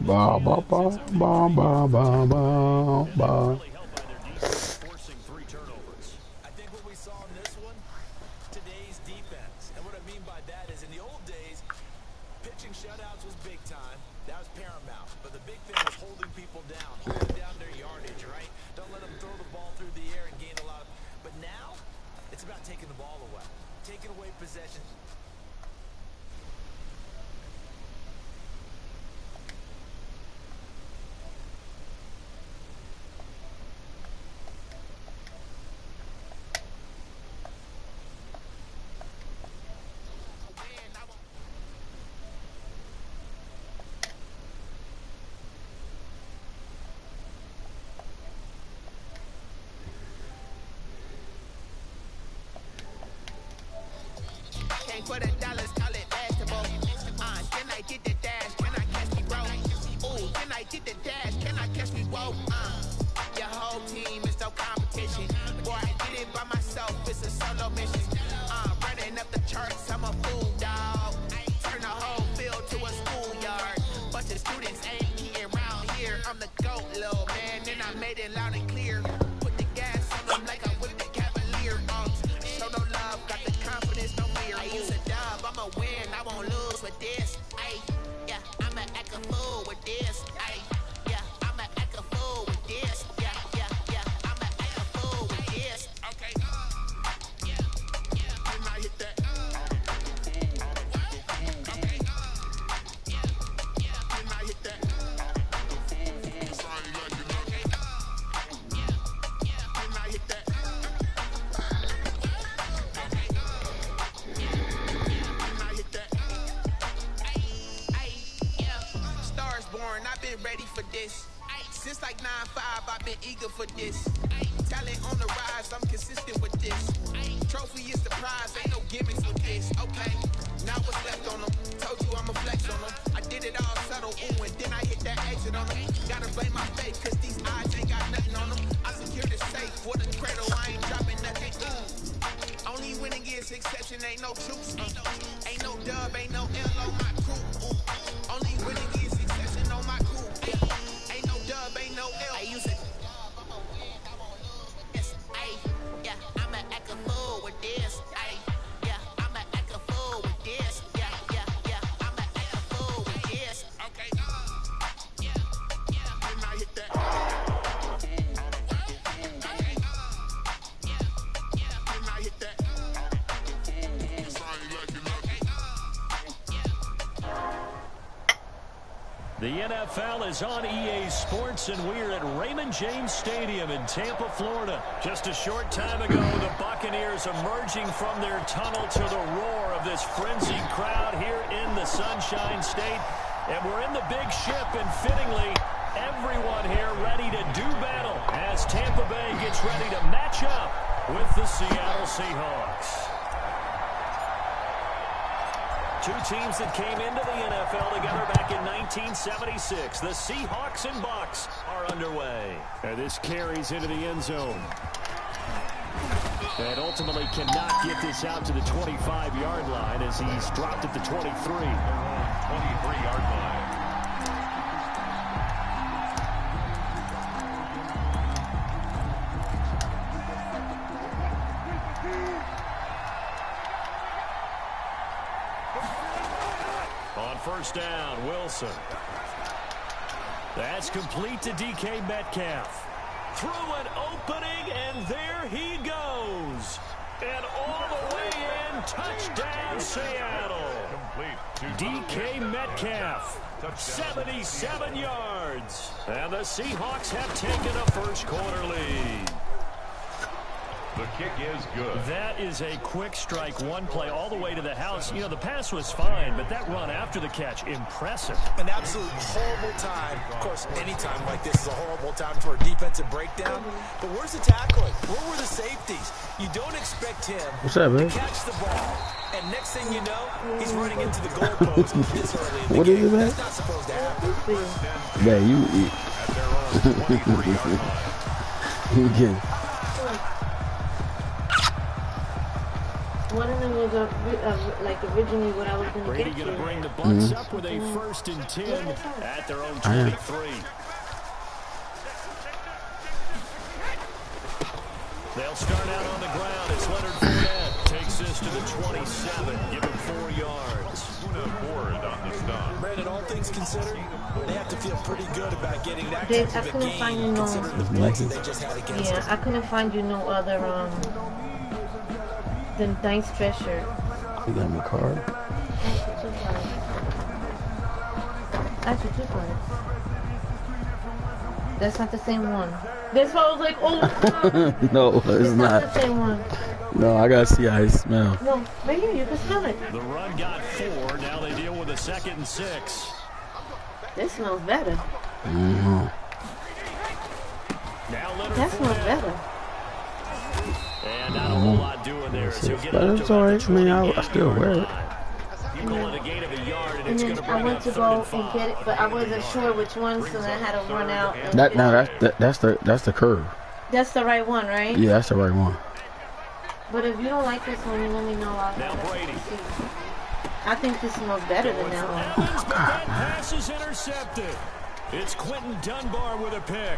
Ba ba ba ba ba ba ba ba. I think what we saw in this one, today's defense. And what I mean by that is in the old days, pitching shutouts was big time. That was paramount. But the big thing was holding people down, holding down their yardage, right? Don't let them throw the ball through the air and gain a lot. But now, it's about taking the ball away, taking away possession. For the dollars, call it basketball. Can I get the dash? Can I catch me roll? Ooh, can I get the dash? Can I catch me roll? Your whole team is no competition. Boy, I did it by myself. It's a solo mission. Running up the charts, I'm a fool, dog. Turn the whole field to a schoolyard. Bunch of students ain't eating around here. I'm the GOAT, little man, and I made it loud and clear. Put the gas on them like I'm with the Cavalier. Show no love, got the confidence, no fear. I use a dub, I'ma win, I won't lose with this. Ay, yeah, I'ma act a fool with this. Ay, yeah, I'ma act a fool with this. Yeah, yeah, yeah, I'ma act a fool with this. Okay. Yeah, yeah, can I hit that? Okay. Yeah, yeah, can I hit that? Sorry, like it. Okay. Yeah, yeah, can I hit that? I've been ready for this. Since like 9-5, I've been eager for this. Talent on the rise, I'm consistent with this. Trophy is the prize, ain't no gimmicks with this. Okay, now what's left on them? Told you I'ma flex on them. I did it all subtle, ooh, and then I hit that exit on them. Gotta blame my fate, cause these eyes ain't got nothing on them. I secure the safe with a cradle, I ain't dropping nothing. Ooh. Only winning is exception, ain't no truce. Ain't no dub, ain't no L on my crew. Ooh. Only winning is exception on my crew. Ain't no dub, ain't no L. I use it. Yes, yeah, I'ma act a fool with this. Yeah, I'ma act a fool with this. Yeah, yeah, yeah, I'ma act a fool with this. Okay. Yeah, yeah, can I hit that? Okay. Yeah, yeah, can I hit that? Sorry, like it. The NFL is on EA Sports, and we're at Raymond James Stadium in Tampa, Florida. Just a short time ago, the Buccaneers emerging from their tunnel to the roar of this frenzied crowd here in the Sunshine State. And we're in the big ship, and fittingly, everyone here ready to do battle as Tampa Bay gets ready to match up with the Seattle Seahawks. Two teams that came into the NFL together back in 1976. The Seahawks and Bucs are underway. And this carries into the end zone. And ultimately cannot get this out to the 25-yard line as he's dropped at the 23. 23-yard line. On first down, Wilson. That's complete to DK Metcalf. Through an opening, and there he goes. And all the way in, touchdown Seattle. DK Metcalf, 77 yards. And the Seahawks have taken a first quarter lead. The kick is good. That is a quick strike, one play all the way to the house. You know, the pass was fine, but that run after the catch, impressive. An absolute horrible time. Of course, any time like this is a horrible time for a defensive breakdown. But where's the tackling? Where were the safeties? You don't expect him to catch the ball. And next thing you know, he's running into the goalpost this early in the what game. is it, man? That's not supposed to happen. Yeah, you eat. At their own 23-yard line. You get. One of them was like originally what I was going to Brady get going to to. bring the Bucs up with a 1st and 10 at their own 23. They'll start out on the ground. It's Leonard Fournette. Takes this to the 27. Give him 4 yards. Ford on the stop. Brandon, all things considered, they have to feel pretty good about getting that Dave, type I of a couldn't game find you no. considering the points that they just had against us. Yeah, I couldn't find you no other the nice dress shirt. You got my card? Actually, 2 cards. That's not the same one. That's why I was like, oh. No, it's not. The same one. No, I gotta see how it smells. No, right here, you can smell it. The run got 4. Now they deal with a 2nd and 6. This smells better. Mm-hmm. Now Leonard That smells Fournette. better. And not a whole lot doing there. So he'll get But up it's to alright. about I mean, the I still wear it. 28. You call it a gain of a yard, and And it's then going to I bring went up to 3rd go and and 5. get it, but I wasn't sure which one, so then I had to run out. And That now that's the curve. that's the right one, right? Yeah, that's the right one. But if you don't like this one, you let me know. Now Brady. I think this smells better than that one. Evans, but that pass is intercepted. It's Quentin Dunbar with a pick.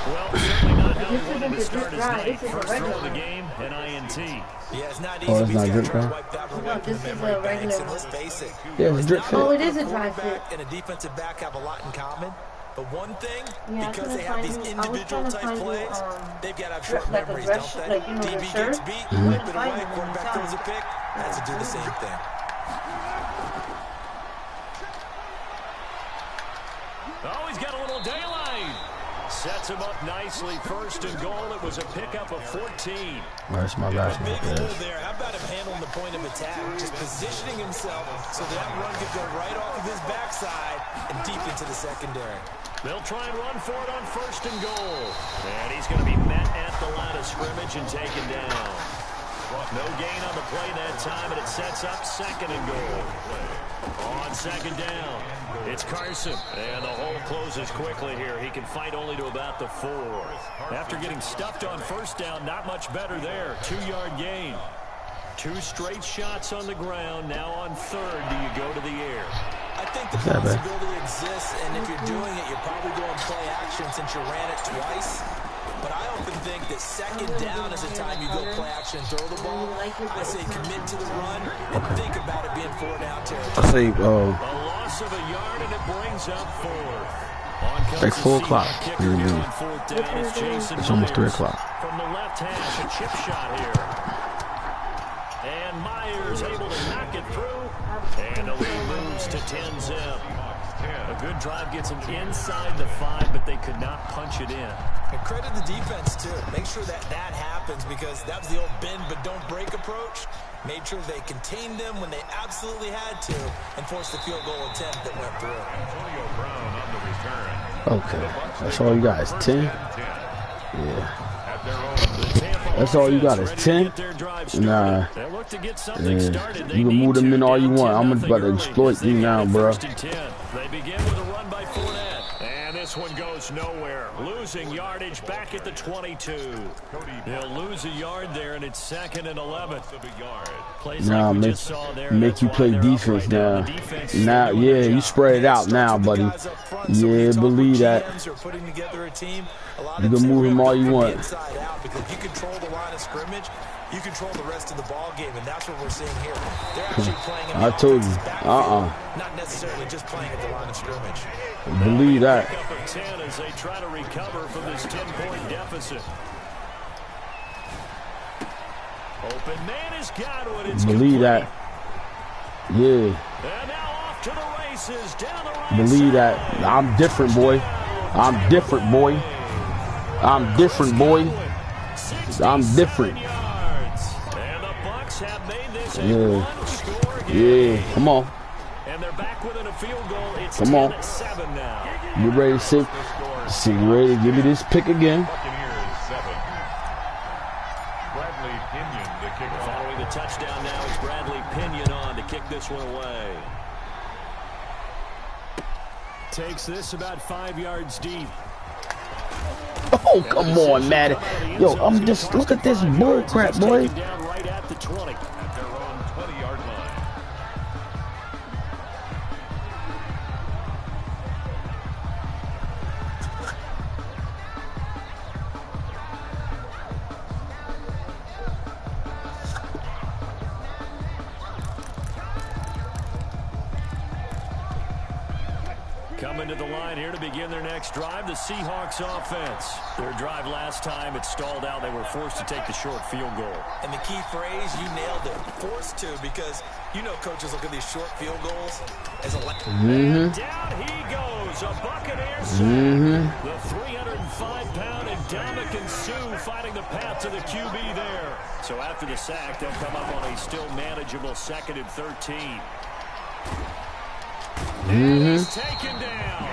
Well, certainly not how he wanted to start his night. First throw of the game, an INT. Yeah, it's not Oh, easy. it's not drip trying to dry? wipe that one No, away from this the is memory a regular banks, and one. let's face it. Yeah, it's drip fit. Oh, it is a dry fit. Quarterback and a defensive back have a lot in common. But one thing, Yeah, I because couldn't they have these find you. I was individual trying to type find you, plays, they've got to have short like a memories, dress don't they? like, you know, the DB shirt. gets beat, Mhm. whip it Find away, them quarterback inside. throws a pick, has to do the same thing. Oh, he's got a little daylight. Sets him up nicely. 1st and goal. It was a pickup of 14. That's my last Big one. hole there. How about him handling the point of attack? Just positioning himself so that run could go right off of his backside and deep into the secondary. They'll try and run for it on 1st and goal. And he's going to be met at the line of scrimmage and taken down. No gain on the play that time, and it sets up 2nd and goal. On 2nd down, it's Carson. And the hole closes quickly here. He can fight only to about the 4. After getting stuffed on 1st down, not much better there. 2-yard gain. 2 straight shots on the ground. Now on 3rd, do you go to the air? I think the possibility exists, and if you're doing it, you're probably going play action since you ran it twice. But I often think that 2nd down is the time you go play action and throw the ball. I say commit to the run and think about it being 4 down territory. I say, A loss of a yard, and it brings up 4th. On comes like 4 the o'clock. kicker here on 4th down. It's Jason It's almost 3 Myers. o'clock. From the left hash, a chip shot here. And Myers able to knock it through. And the lead moves to 10-zip. A good drive gets them inside the 5, but they could not punch it in. And credit the defense, too. Make sure that happens because that was the old bend but don't break approach. Made sure they contained them when they absolutely had to and forced the field goal attempt that went through. Antonio Brown on the return. okay. That's all you got is 10? Yeah. At their own. That's all you got is 10? Nah. Yeah. You can move them in all you want. I'm about to exploit you now, bro. They begin with a run by Fournette. And this one goes nowhere. Losing yardage back at the 22. They'll lose a yard there, and it's 2nd and 11. Nah, make you play defense now. Now, yeah, you spread it out now, buddy. Yeah, believe that. You can move him all you want. Because you control the line of scrimmage, you control the rest of the ball game, and that's what we're seeing here. They're actually playing in the I told you. not necessarily just playing at the line of scrimmage. Believe that. Up of 10 as they try to recover from this 10-point deficit. Open man has got it. It's Believe that. Yeah. And now off to the races down the right Believe side. that. I'm different, boy. I'm different, boy. I'm different, boy. I'm different. Yards. And the Bucks have made this a one-score game. Yeah, come on. And they're back within a field goal. It's Come on. 10-7 now. You ready to see ready to give me this pick again? Buccaneers 7. Bradley Pinion to kick off. Following the touchdown now is Bradley Pinion on to kick this one away. Takes this about 5 yards deep. Oh, come on, man. Yo, I'm just, look at this bull crap, boy. Down right at the 20. At their own 20-yard line. Coming to the line here to begin their next drive, the Seahawks offense. Their drive last time, it stalled out. They were forced to take the short field goal. And the key phrase, you nailed it. Forced to, because you know coaches look at these short field goals as a... And down he goes, a Buccaneer sack. The 305-pound Ndamukong Suh fighting the path to the QB there. So after the sack, they'll come up on a still manageable 2nd and 13. And he's taken down.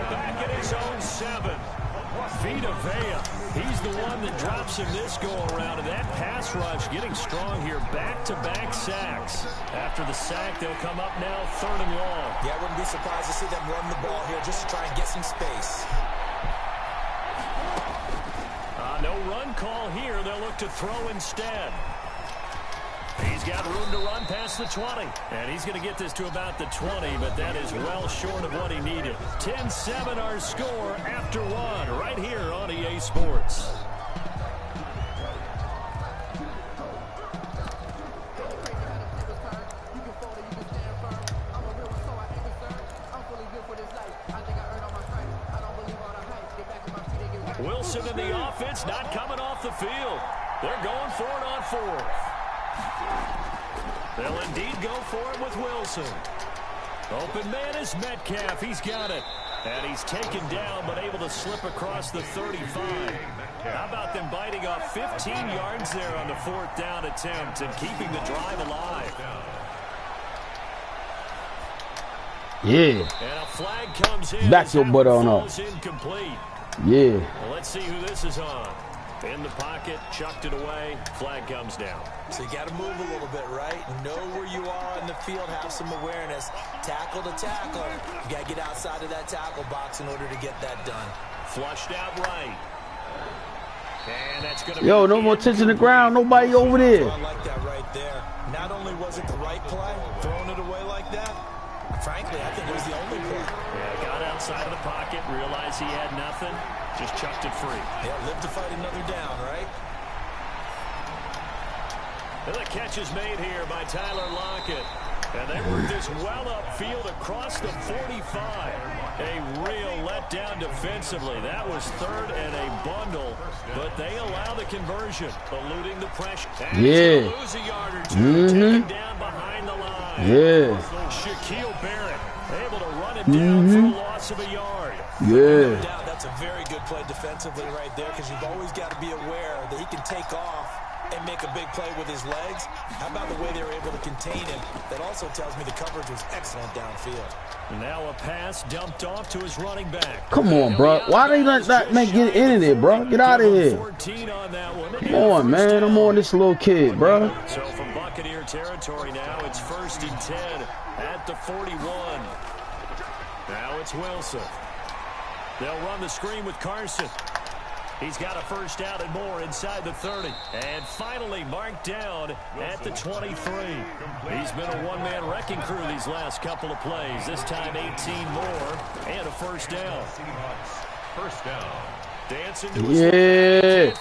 Back at his own 7. Vita Vea. He's the one that drops him this go-around. And that pass rush getting strong here. Back-to-back sacks. After the sack, they'll come up now 3rd and long. Yeah, I wouldn't be surprised to see them run the ball here just to try and get some space. No run call here. They'll look to throw instead. He's got room to run past the 20. And he's going to get this to about the 20, but that is well short of what he needed. 10-7 our score after 1 right here on EA Sports. Wilson in the offense not coming off the field. They're going for it on 4th. They'll indeed go for it with Wilson. Open man is Metcalf. He's got it. And he's taken down, but able to slip across the 35. How about them biting off 15 yards there on the 4th down attempt and keeping the drive alive? Yeah. And a flag comes in. Back your butt on up. Incomplete. Yeah. Well, let's see who this is on. In the pocket, chucked it away, flag comes down. So you got to move a little bit, right? Know where you are in the field, have some awareness. Tackle to tackle. You got to get outside of that tackle box in order to get that done. Flushed out right. And that's going to Yo, no more touching the ground. Nobody over there. I like that right there. Not only was it the right play, throwing it away like that, frankly, I think it was the only play. Yeah, got outside of the pocket, realized he had nothing, just chucked it free. Yeah, live to fight another down, right? And the catch is made here by Tyler Lockett. And they work this well upfield across the 45. A real letdown defensively. That was 3rd and a bundle, but they allow the conversion, eluding the pressure. And yeah. Lose a yard or two, taken down behind the line. Yeah. Shaquille Barrett able to run him down for a loss of a yard. Yeah. No doubt that's a very good play defensively right there, because you've always got to be aware that he can take off and make a big play with his legs. How about the way they were able to contain him? That also tells me the coverage was excellent downfield. Now a pass dumped off to his running back. Come on, bro. Why they let that man get into there, bro? Get out of here. 14 on that one. Come on, man. I'm on this little kid, bro. So from Buccaneer territory now, it's 1st and 10 at the 41. Now it's Wilson. They'll run the screen with Carson. He's got a 1st down and more inside the 30. And finally marked down at the 23. He's been a one-man wrecking crew these last couple of plays. This time 18 more and a 1st down. 1st down. Dancing to his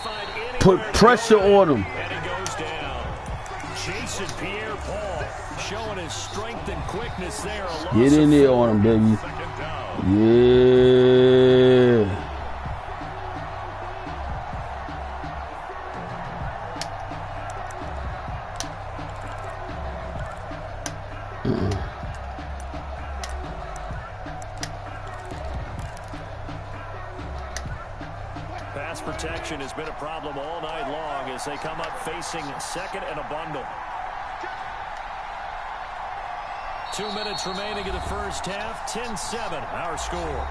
Put pressure on him. And he goes down. Jason Pierre-Paul showing his strength and quickness there. Get in there on him, baby. Yeah. Pass protection has been a problem all night long as they come up facing second and a bundle. 2 minutes remaining in the first half. 10-7, our score.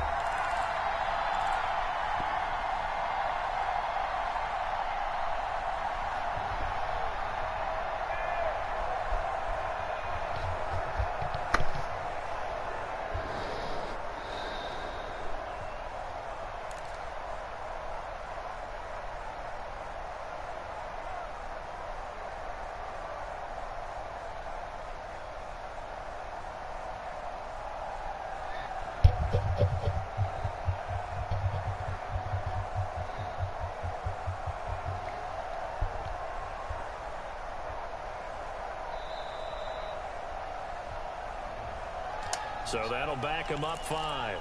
So that'll back him up 5.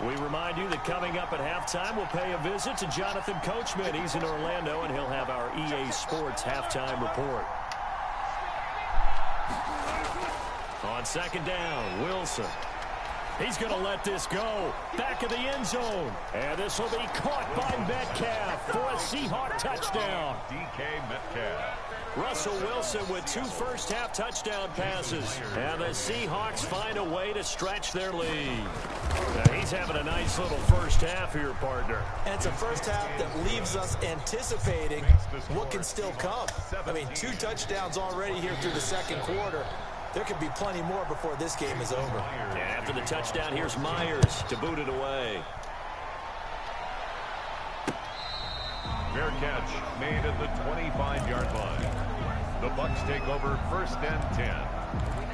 We remind you that coming up at halftime, we'll pay a visit to Jonathan Coachman. He's in Orlando, and he'll have our EA Sports halftime report. On second down, Wilson. He's going to let this go. Back of the end zone. And this will be caught by Metcalf for a Seahawk touchdown. DK Metcalf. Russell Wilson with 2 first-half touchdown passes. And the Seahawks find a way to stretch their lead. Now, he's having a nice little first half here, partner. And it's a first half that leaves us anticipating what can still come. I mean, 2 touchdowns already here through the second quarter. There could be plenty more before this game is over. And after the touchdown, here's Myers to boot it away. Fair catch made at the 25-yard line. The Bucs take over 1st and 10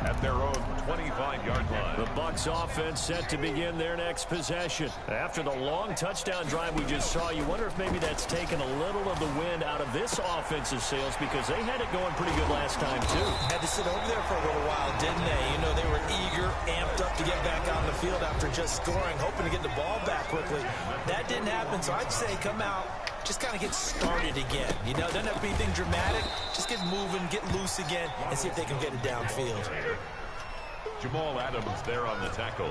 at their own 25-yard line. The Bucs offense set to begin their next possession. After the long touchdown drive we just saw, you wonder if maybe that's taken a little of the wind out of this offensive sails because they had it going pretty good last time, too. Had to sit over there for a little while, didn't they? You know, they were eager, amped up to get back on the field after just scoring, hoping to get the ball back quickly. That didn't happen, so I'd say come out, just kind of get started again. You know, doesn't have to be anything dramatic. Just get moving, get loose again, and see if they can get it downfield. Jamal Adams there on the tackle.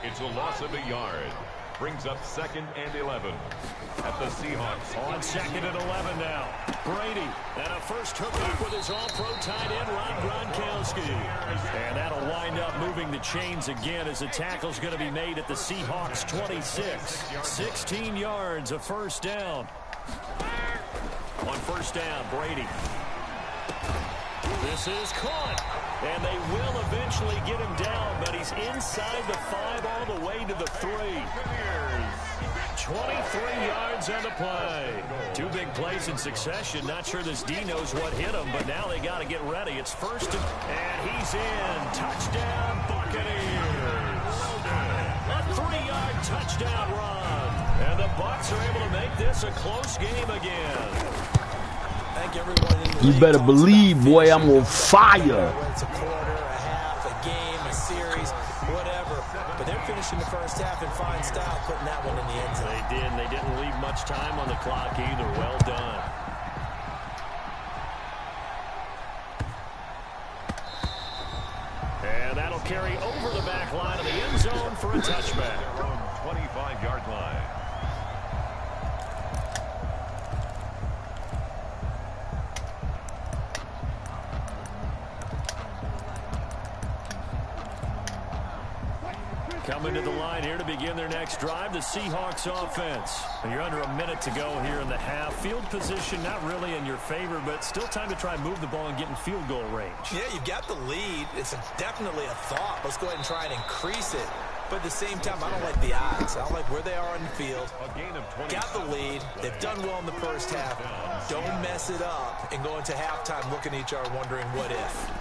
It's a loss of a yard. Brings up 2nd and 11 at the Seahawks. On 2nd and 11 now. Brady and a first hookup with his all-pro tight end, Rob Gronkowski. And that'll wind up moving the chains again as the tackle's going to be made at the Seahawks 26. 16 yards, a first down. On first down, Brady. This is caught. And they will eventually get him down, but he's inside the 5 all the way to the 3. 23 yards on the play. 2 big plays in succession. Not sure this D knows what hit him, but now they got to get ready. It's first and he's in. Touchdown, Buccaneers. A 3-yard touchdown run. And the Bucs are able to make this a close game again. You better believe, boy, I'm on fire. It's a quarter, a half, a game, a series, whatever. But they're finishing the first half in fine style, putting that one in the end zone. They did, and they didn't leave much time on the clock either. Well done. And that'll carry over the back line of the end zone for a touchback. 25-yard line. Coming to the line here to begin their next drive, the Seahawks offense. You're under a minute to go here in the half. Field position not really in your favor, but still time to try and move the ball and get in field goal range. Yeah, you've got the lead. It's definitely a thought. Let's go ahead and try and increase it. But at the same time, I don't like the odds. I don't like where they are on the field. Got the lead. They've done well in the first half. Don't mess it up and go into halftime looking at each other wondering what if.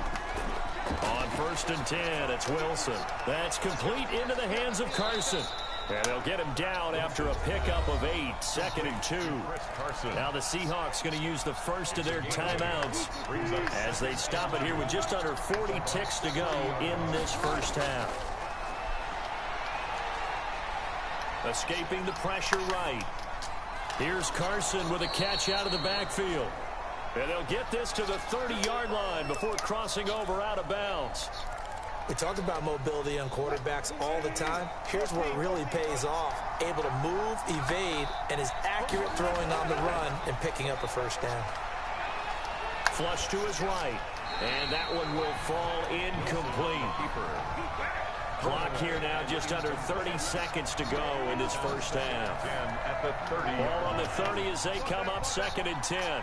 On 1st and 10, it's Wilson. That's complete into the hands of Carson. And they'll get him down after a pickup of 8. 2nd and 2. Now the Seahawks going to use the first of their timeouts as they stop it here with just under 40 ticks to go in this first half. Escaping the pressure right. Here's Carson with a catch out of the backfield. And they'll get this to the 30-yard line before crossing over out of bounds. We talk about mobility on quarterbacks all the time. Here's where it really pays off. Able to move, evade, and is accurate throwing on the run and picking up a first down. Flush to his right. And that one will fall incomplete. Clock here now just under 30 seconds to go in this first half. At the 30. Ball on the 30 as they come up 2nd and 10.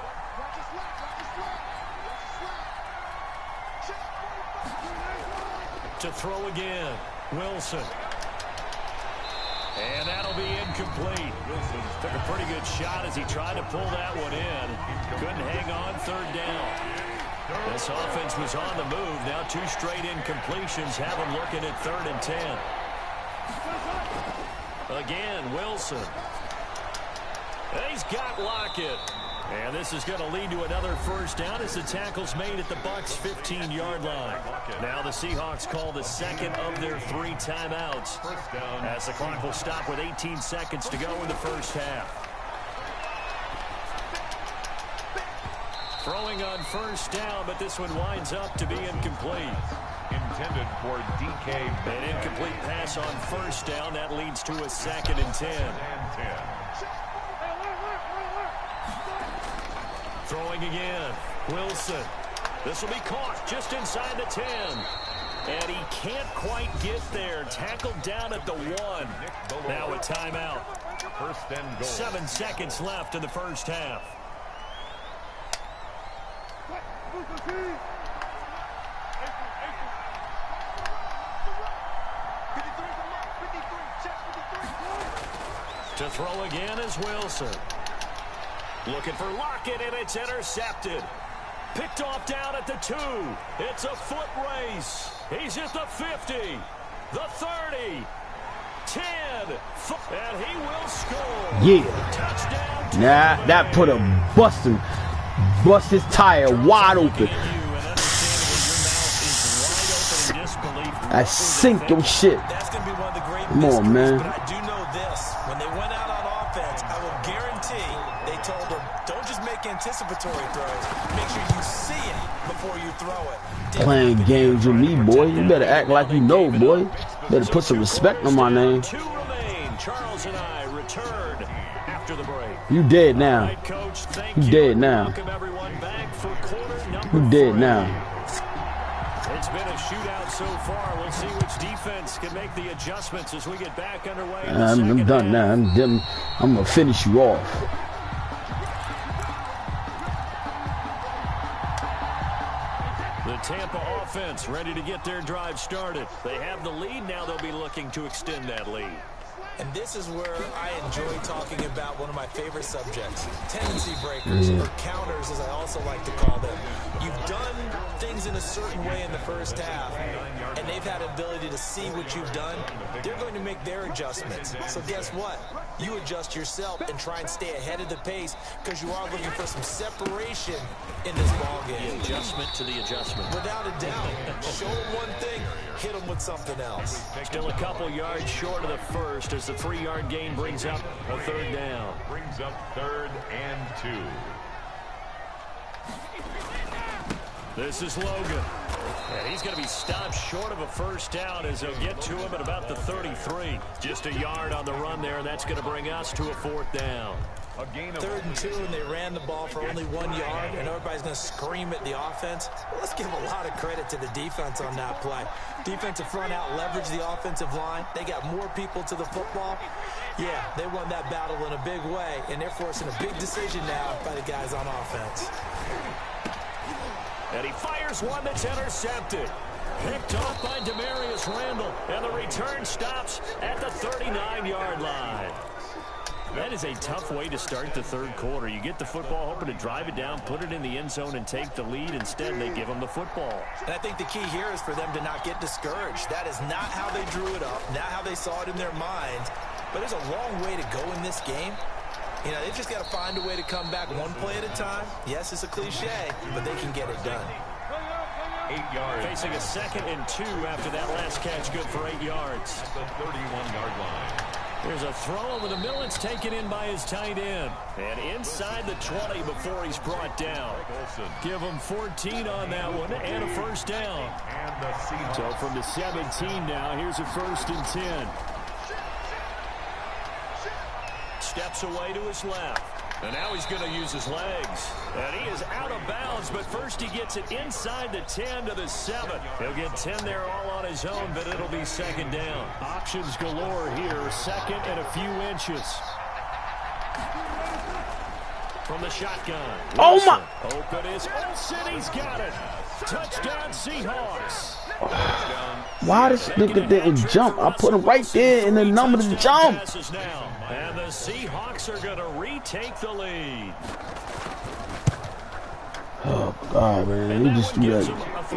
To throw again, Wilson. And that'll be incomplete. Wilson took a pretty good shot as he tried to pull that one in. Couldn't hang on 3rd down. This offense was on the move. Now 2 straight incompletions have them looking at 3rd and 10. Again, Wilson. He's got Lockett. And this is going to lead to another first down as the tackle's made at the Bucs' 15-yard line. Now the Seahawks call the second of their 3 timeouts as the clock will stop with 18 seconds to go in the first half. Throwing on first down, but this one winds up to be incomplete. Intended for DK. An incomplete pass on first down. That leads to a 2nd and 10. Throwing again. Wilson. This will be caught just inside the 10. And he can't quite get there. Tackled down at the 1. Now a timeout. 1st and goal. 7 seconds left in the first half. To throw again is Wilson. Looking for Lockett, and it's intercepted. Picked off down at the 2. It's a foot race. He's at the 50, the 30, 10, and he will score. Yeah. Touchdown. Nah, that put a bust his tire wide open. I sink your shit. That's going to be one of the great Come on, man. But I do know this. When they went out on offense, I will guarantee they told them, don't just make anticipatory throws. Make sure you see it before you throw it. Playing games with me, boy. You better act like you know, boy. Better put some respect on my name. 2 remain. Charles and I return after the break. You dead now. Right, Coach, thank You dead now. Welcome everyone back for quarter number You dead 3. now. It's been a shootout so far. We'll see which defense can make the adjustments as we get back underway. I'm done now. I'm going to finish you off. The Tampa offense ready to get their drive started. They have the lead. Now they'll be looking to extend that lead. And this is where I enjoy talking about one of my favorite subjects, tendency breakers, or counters, as I also like to call them. You've done things in a certain way in the first half, and they've had ability to see what you've done. They're going to make their adjustments. So guess what? You adjust yourself and try and stay ahead of the pace because you are looking for some separation in this ballgame. The adjustment to the adjustment. Without a doubt. Show them one thing, hit them with something else. Still a couple yards short of the first as the 3-yard gain brings up a 3rd down. Brings up 3rd and 2. This is Logan. And he's going to be stopped short of a first down as they'll get to him at about the 33. Just a yard on the run there, and that's going to bring us to a 4th down. A gain of 3rd and 2, and they ran the ball for only 1 yard, and everybody's going to scream at the offense. Well, let's give a lot of credit to the defense on that play. Defensive front out leveraged the offensive line. They got more people to the football. Yeah, they won that battle in a big way, and they're forcing a big decision now by the guys on offense. And he fires one that's intercepted. Picked off by Demarius Randall, and the return stops at the 39-yard line. That is a tough way to start the 3rd quarter. You get the football, hoping to drive it down, put it in the end zone, and take the lead. Instead, they give them the football. And I think the key here is for them to not get discouraged. That is not how they drew it up, not how they saw it in their minds. But there's a long way to go in this game. You know, they've just got to find a way to come back one play at a time. Yes, it's a cliche, but they can get it done. 8 yards. Facing a 2nd and 2 after that last catch, good for 8 yards. At the 31-yard line. There's a throw over the middle. It's taken in by his tight end. And inside the 20 before he's brought down. Give him 14 on that one and a first down. So from the 17 now, here's a 1st and 10. Steps away to his left. And now he's going to use his legs. And he is out of bounds, but first he gets it inside the 10 to the 7. He'll get 10 there all on his own, but it'll be 2nd down. Options galore here, 2nd and a few inches. From the shotgun. Oh, my. Open is Olsen. He's got it. Touchdown, Seahawks. Why this nigga didn't jump? I put him right there in the number to jump. And the Seahawks are going to retake the lead. Oh, God, man. He just do that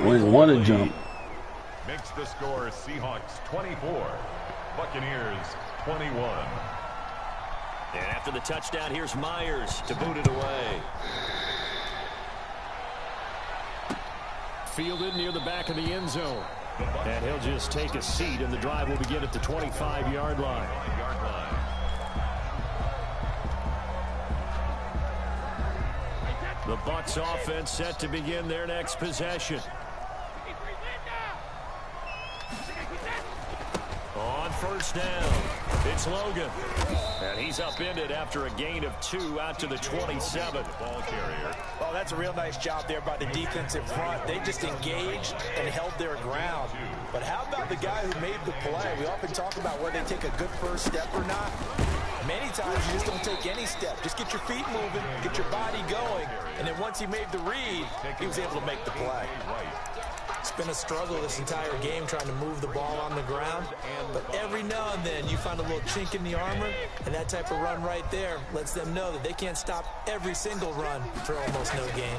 when he want to jump. Makes the score Seahawks 24, Buccaneers 21. And after the touchdown, here's Myers to boot it away. Fielded near the back of the end zone. And he'll just take a seat, and the drive will begin at the 25-yard line. The Bucs offense set to begin their next possession. On 1st down, it's Logan. And he's upended after a gain of 2 out to the 27. Ball carrier. Oh, that's a real nice job there by the defensive front. They just engaged and held their ground. But how about the guy who made the play? We often talk about whether they take a good first step or not. Many times you just don't take any step. Just get your feet moving, get your body going, and then once he made the read, he was able to make the play. It's been a struggle this entire game trying to move the ball on the ground, but every now and then you find a little chink in the armor, and that type of run right there lets them know that they can't stop every single run for almost no gain.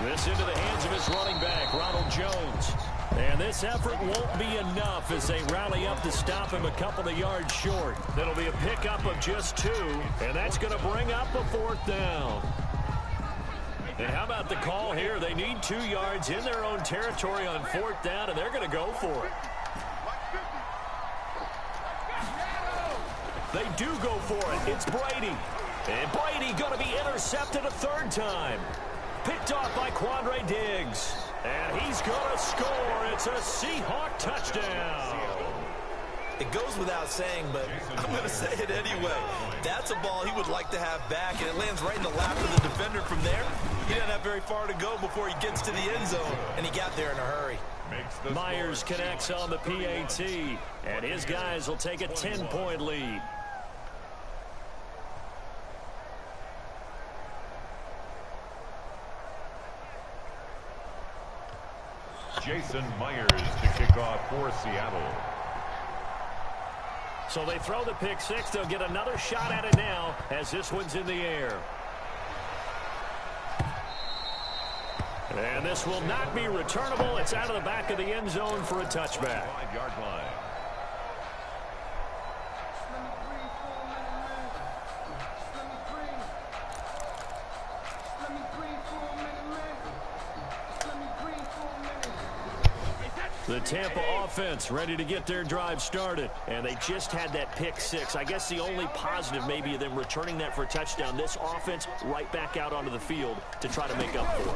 This into the hands of his running back, Ronald Jones. And this effort won't be enough as they rally up to stop him a couple of yards short. That'll be a pickup of just 2, and that's going to bring up a 4th down. And how about the call here? They need 2 yards in their own territory on 4th down, and they're going to go for it. They do go for it. It's Brady. And Brady going to be intercepted a 3rd time. Picked off by Quandre Diggs. And he's going to score. It's a Seahawk touchdown. It goes without saying, but I'm going to say it anyway. That's a ball he would like to have back, and it lands right in the lap of the defender from there. He doesn't have very far to go before he gets to the end zone, and he got there in a hurry. Myers connects on the PAT, and his guys will take a 10-point lead. Jason Myers to kick off for Seattle. So they throw the pick 6. They'll get another shot at it now as this one's in the air. And this will not be returnable. It's out of the back of the end zone for a touchback. 5-yard line. The Tampa offense ready to get their drive started. And they just had that pick 6. I guess the only positive maybe of them returning that for a touchdown. This offense right back out onto the field to try to make up for it.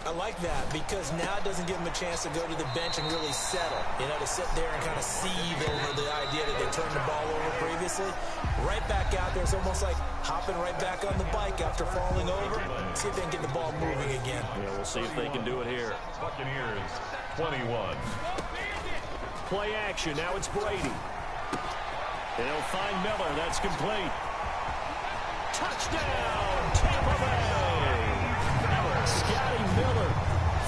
I like that because now it doesn't give them a chance to go to the bench and really settle. You know, to sit there and kind of seethe over the idea that they turned the ball over previously. Right back out there. It's almost like hopping right back on the bike after falling over. See if they can get the ball moving again. Yeah, we'll see if they can do it here. Buccaneers 21. Play action. Now it's Brady. They'll find Miller. That's complete. Touchdown, Tampa Bay. Scotty Miller,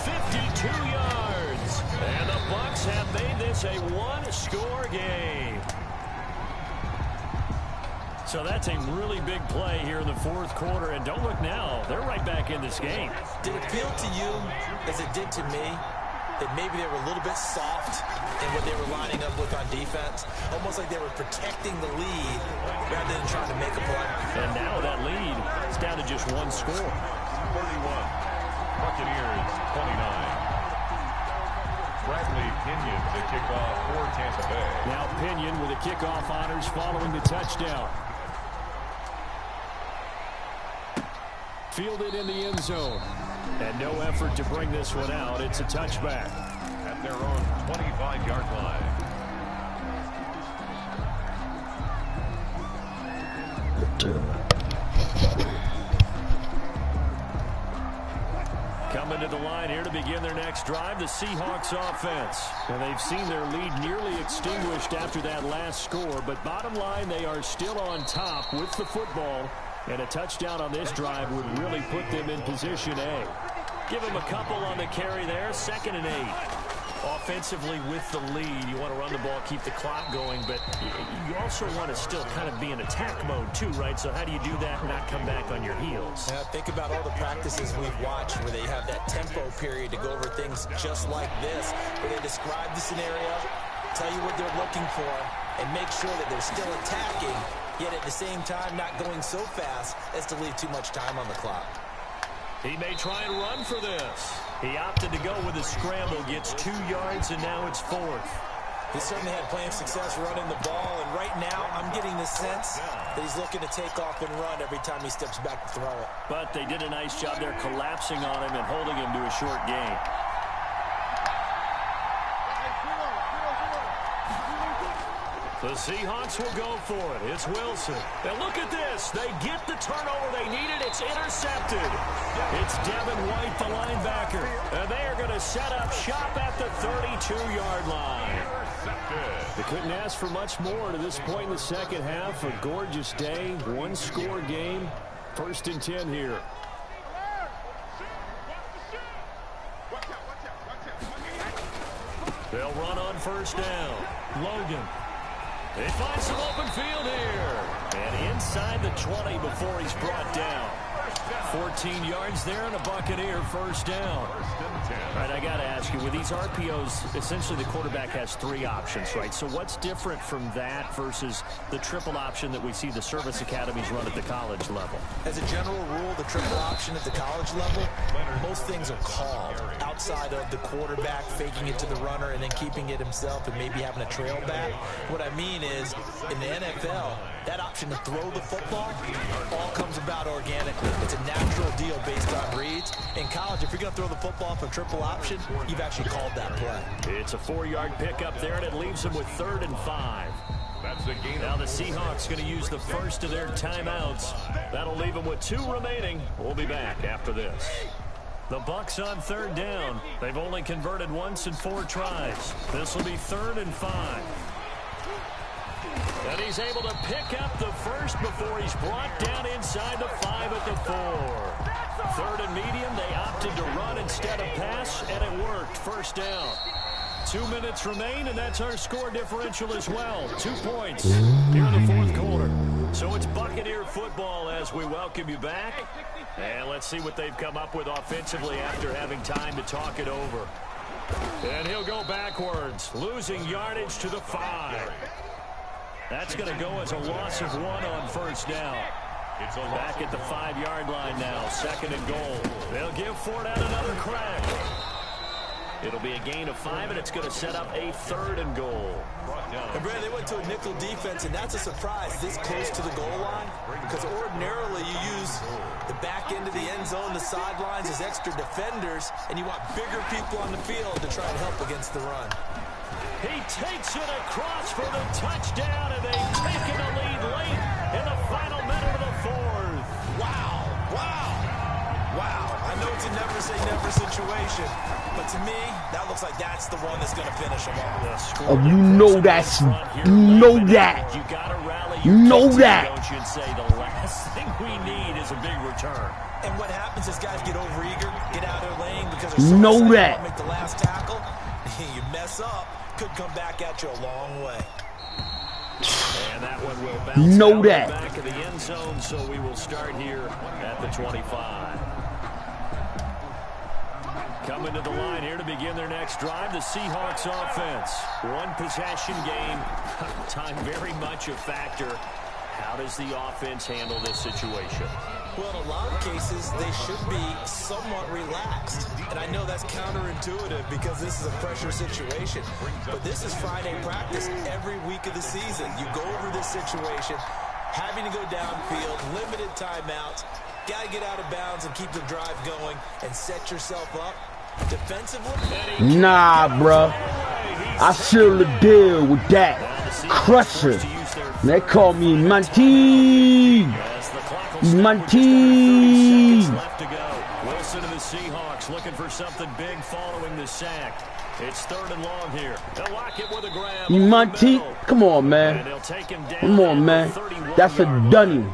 52 yards. And the Bucs have made this a one-score game. So that's a really big play here in the 4th quarter. And don't look now. They're right back in this game. Did it feel to you, as it did to me, that maybe they were a little bit soft in what they were lining up with on defense? Almost like they were protecting the lead rather than trying to make a play. And now that lead is down to just 1 score. 31. Buccaneers 29. Bradley Pinion to kick off for Tampa Bay. opinion with the kickoff honors following the touchdown. Fielded in the end zone. And no effort to bring this one out. It's a touchback. At their own 25-yard line. Coming to the line here to begin their next drive, the Seahawks offense. And they've seen their lead nearly extinguished after that last score. But bottom line, they are still on top with the football. And a touchdown on this drive would really put them in position A. Give them a couple on the carry there, 2nd and 8. Offensively with the lead, you want to run the ball, keep the clock going, but you also want to still kind of be in attack mode too, right? So how do you do that and not come back on your heels? Yeah, think about all the practices we've watched where they have that tempo period to go over things just like this, where they describe the scenario, tell you what they're looking for, and make sure that they're still attacking, yet at the same time not going so fast as to leave too much time on the clock. He may try and run for this. He opted to go with a scramble, gets 2 yards, and now it's 4th. He certainly had plenty of success running the ball, and right now I'm getting the sense that he's looking to take off and run every time he steps back to throw it. But they did a nice job there collapsing on him and holding him to a short gain. The Seahawks will go for it. It's Wilson. And look at this. They get the turnover they needed. It's intercepted. It's Devin White, the linebacker. And they are going to set up shop at the 32-yard line. They couldn't ask for much more to this point in the second half. A gorgeous day, one-score game. 1st and 10 here. They'll run on 1st down. Logan. They find some open field here. And inside the 20 before he's brought down. 14 yards there and a Buccaneer 1st down. All right, I got to ask you, with these RPOs, essentially the quarterback has 3 options, right? So what's different from that versus the triple option that we see the service academies run at the college level? As a general rule, the triple option at the college level, most things are called outside of the quarterback faking it to the runner and then keeping it himself and maybe having a trail back. What I mean is, in the NFL, that option to throw the football all comes about organically. It's a natural deal based on reads. In college, if you're going to throw the football for triple option, you've actually called that play. It's a 4-yard pickup there, and it leaves them with 3rd and 5. Now the Seahawks going to use the first of their timeouts. That'll leave them with 2 remaining. We'll be back after this. The Bucs on 3rd down. They've only converted once in 4 tries. This will be 3rd and 5. And he's able to pick up the first before he's brought down inside the 5 at the 4. 3rd and medium, they opted to run instead of pass, and it worked. 1st down. 2 minutes remain, and that's our score differential as well. 2 points here in the 4th quarter. So it's Buccaneer football as we welcome you back. And let's see what they've come up with offensively after having time to talk it over. And he'll go backwards, losing yardage to the 5. That's going to go as a loss of 1 on 1st down. Back at the 5-yard line now, 2nd and goal. They'll give Ford out another crack. It'll be a gain of 5, and it's going to set up a 3rd and goal. And Brad, they went to a nickel defense, and that's a surprise this close to the goal line, because ordinarily you use the back end of the end zone, the sidelines as extra defenders, and you want bigger people on the field to try and help against the run. He takes it across for the touchdown, and they've taken the lead late in the final minute of the 4th. Wow, wow, wow. I know it's a never-say-never situation, but to me, that looks like that's the one that's going to finish them off. Oh, you know that's, you know that. You got to rally you know that. Don't you, and say the last thing we need is a big return. And what happens is guys get overeager, get out of their lane because they're so excited to make the last tackle. You mess up, could come back at you a long way. And that one will bounce out the back of the end zone, so we will start here at the 25. Coming to the line here to begin their next drive, the Seahawks offense. 1 possession game, time very much a factor. How does the offense handle this situation? Well, in a lot of cases, they should be somewhat relaxed. And I know that's counterintuitive because this is a pressure situation. But this is Friday practice every week of the season. You go over this situation, having to go downfield, limited timeouts, got to get out of bounds and keep the drive going and set yourself up defensively. Nah, bruh. I seal the deal with that. Crusher. They call me Monty. Monty. Wilson and the Seahawks looking for something big following the sack. It's 3rd and long here. They'll lock it with a grab. Monty. Come on, man. Come on, man. That's a dunny.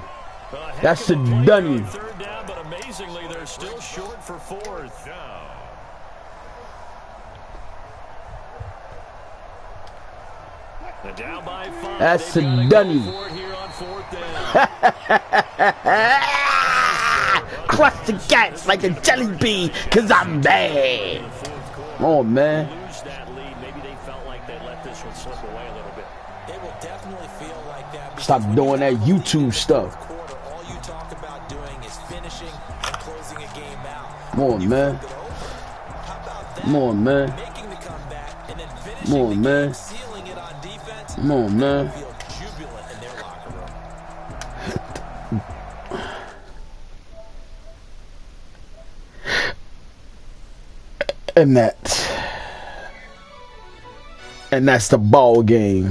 That's a dunny. 3rd down, but amazingly, they're still short for 4th down. Down by 5. That's a dunny. Crush the cats like a jelly bean, cause I'm bad. Come on, man. Lose that lead. Maybe they felt like they let this one slip away a little bit. It will definitely feel like that. Stop doing that YouTube stuff. All you talk about doing is finishing and closing a game out. Come on, man. Come on, man. Making the comeback and then Come on, man. sealing it on defense. Come on, man. Feel jubilant in their locker room. And that's the ball game.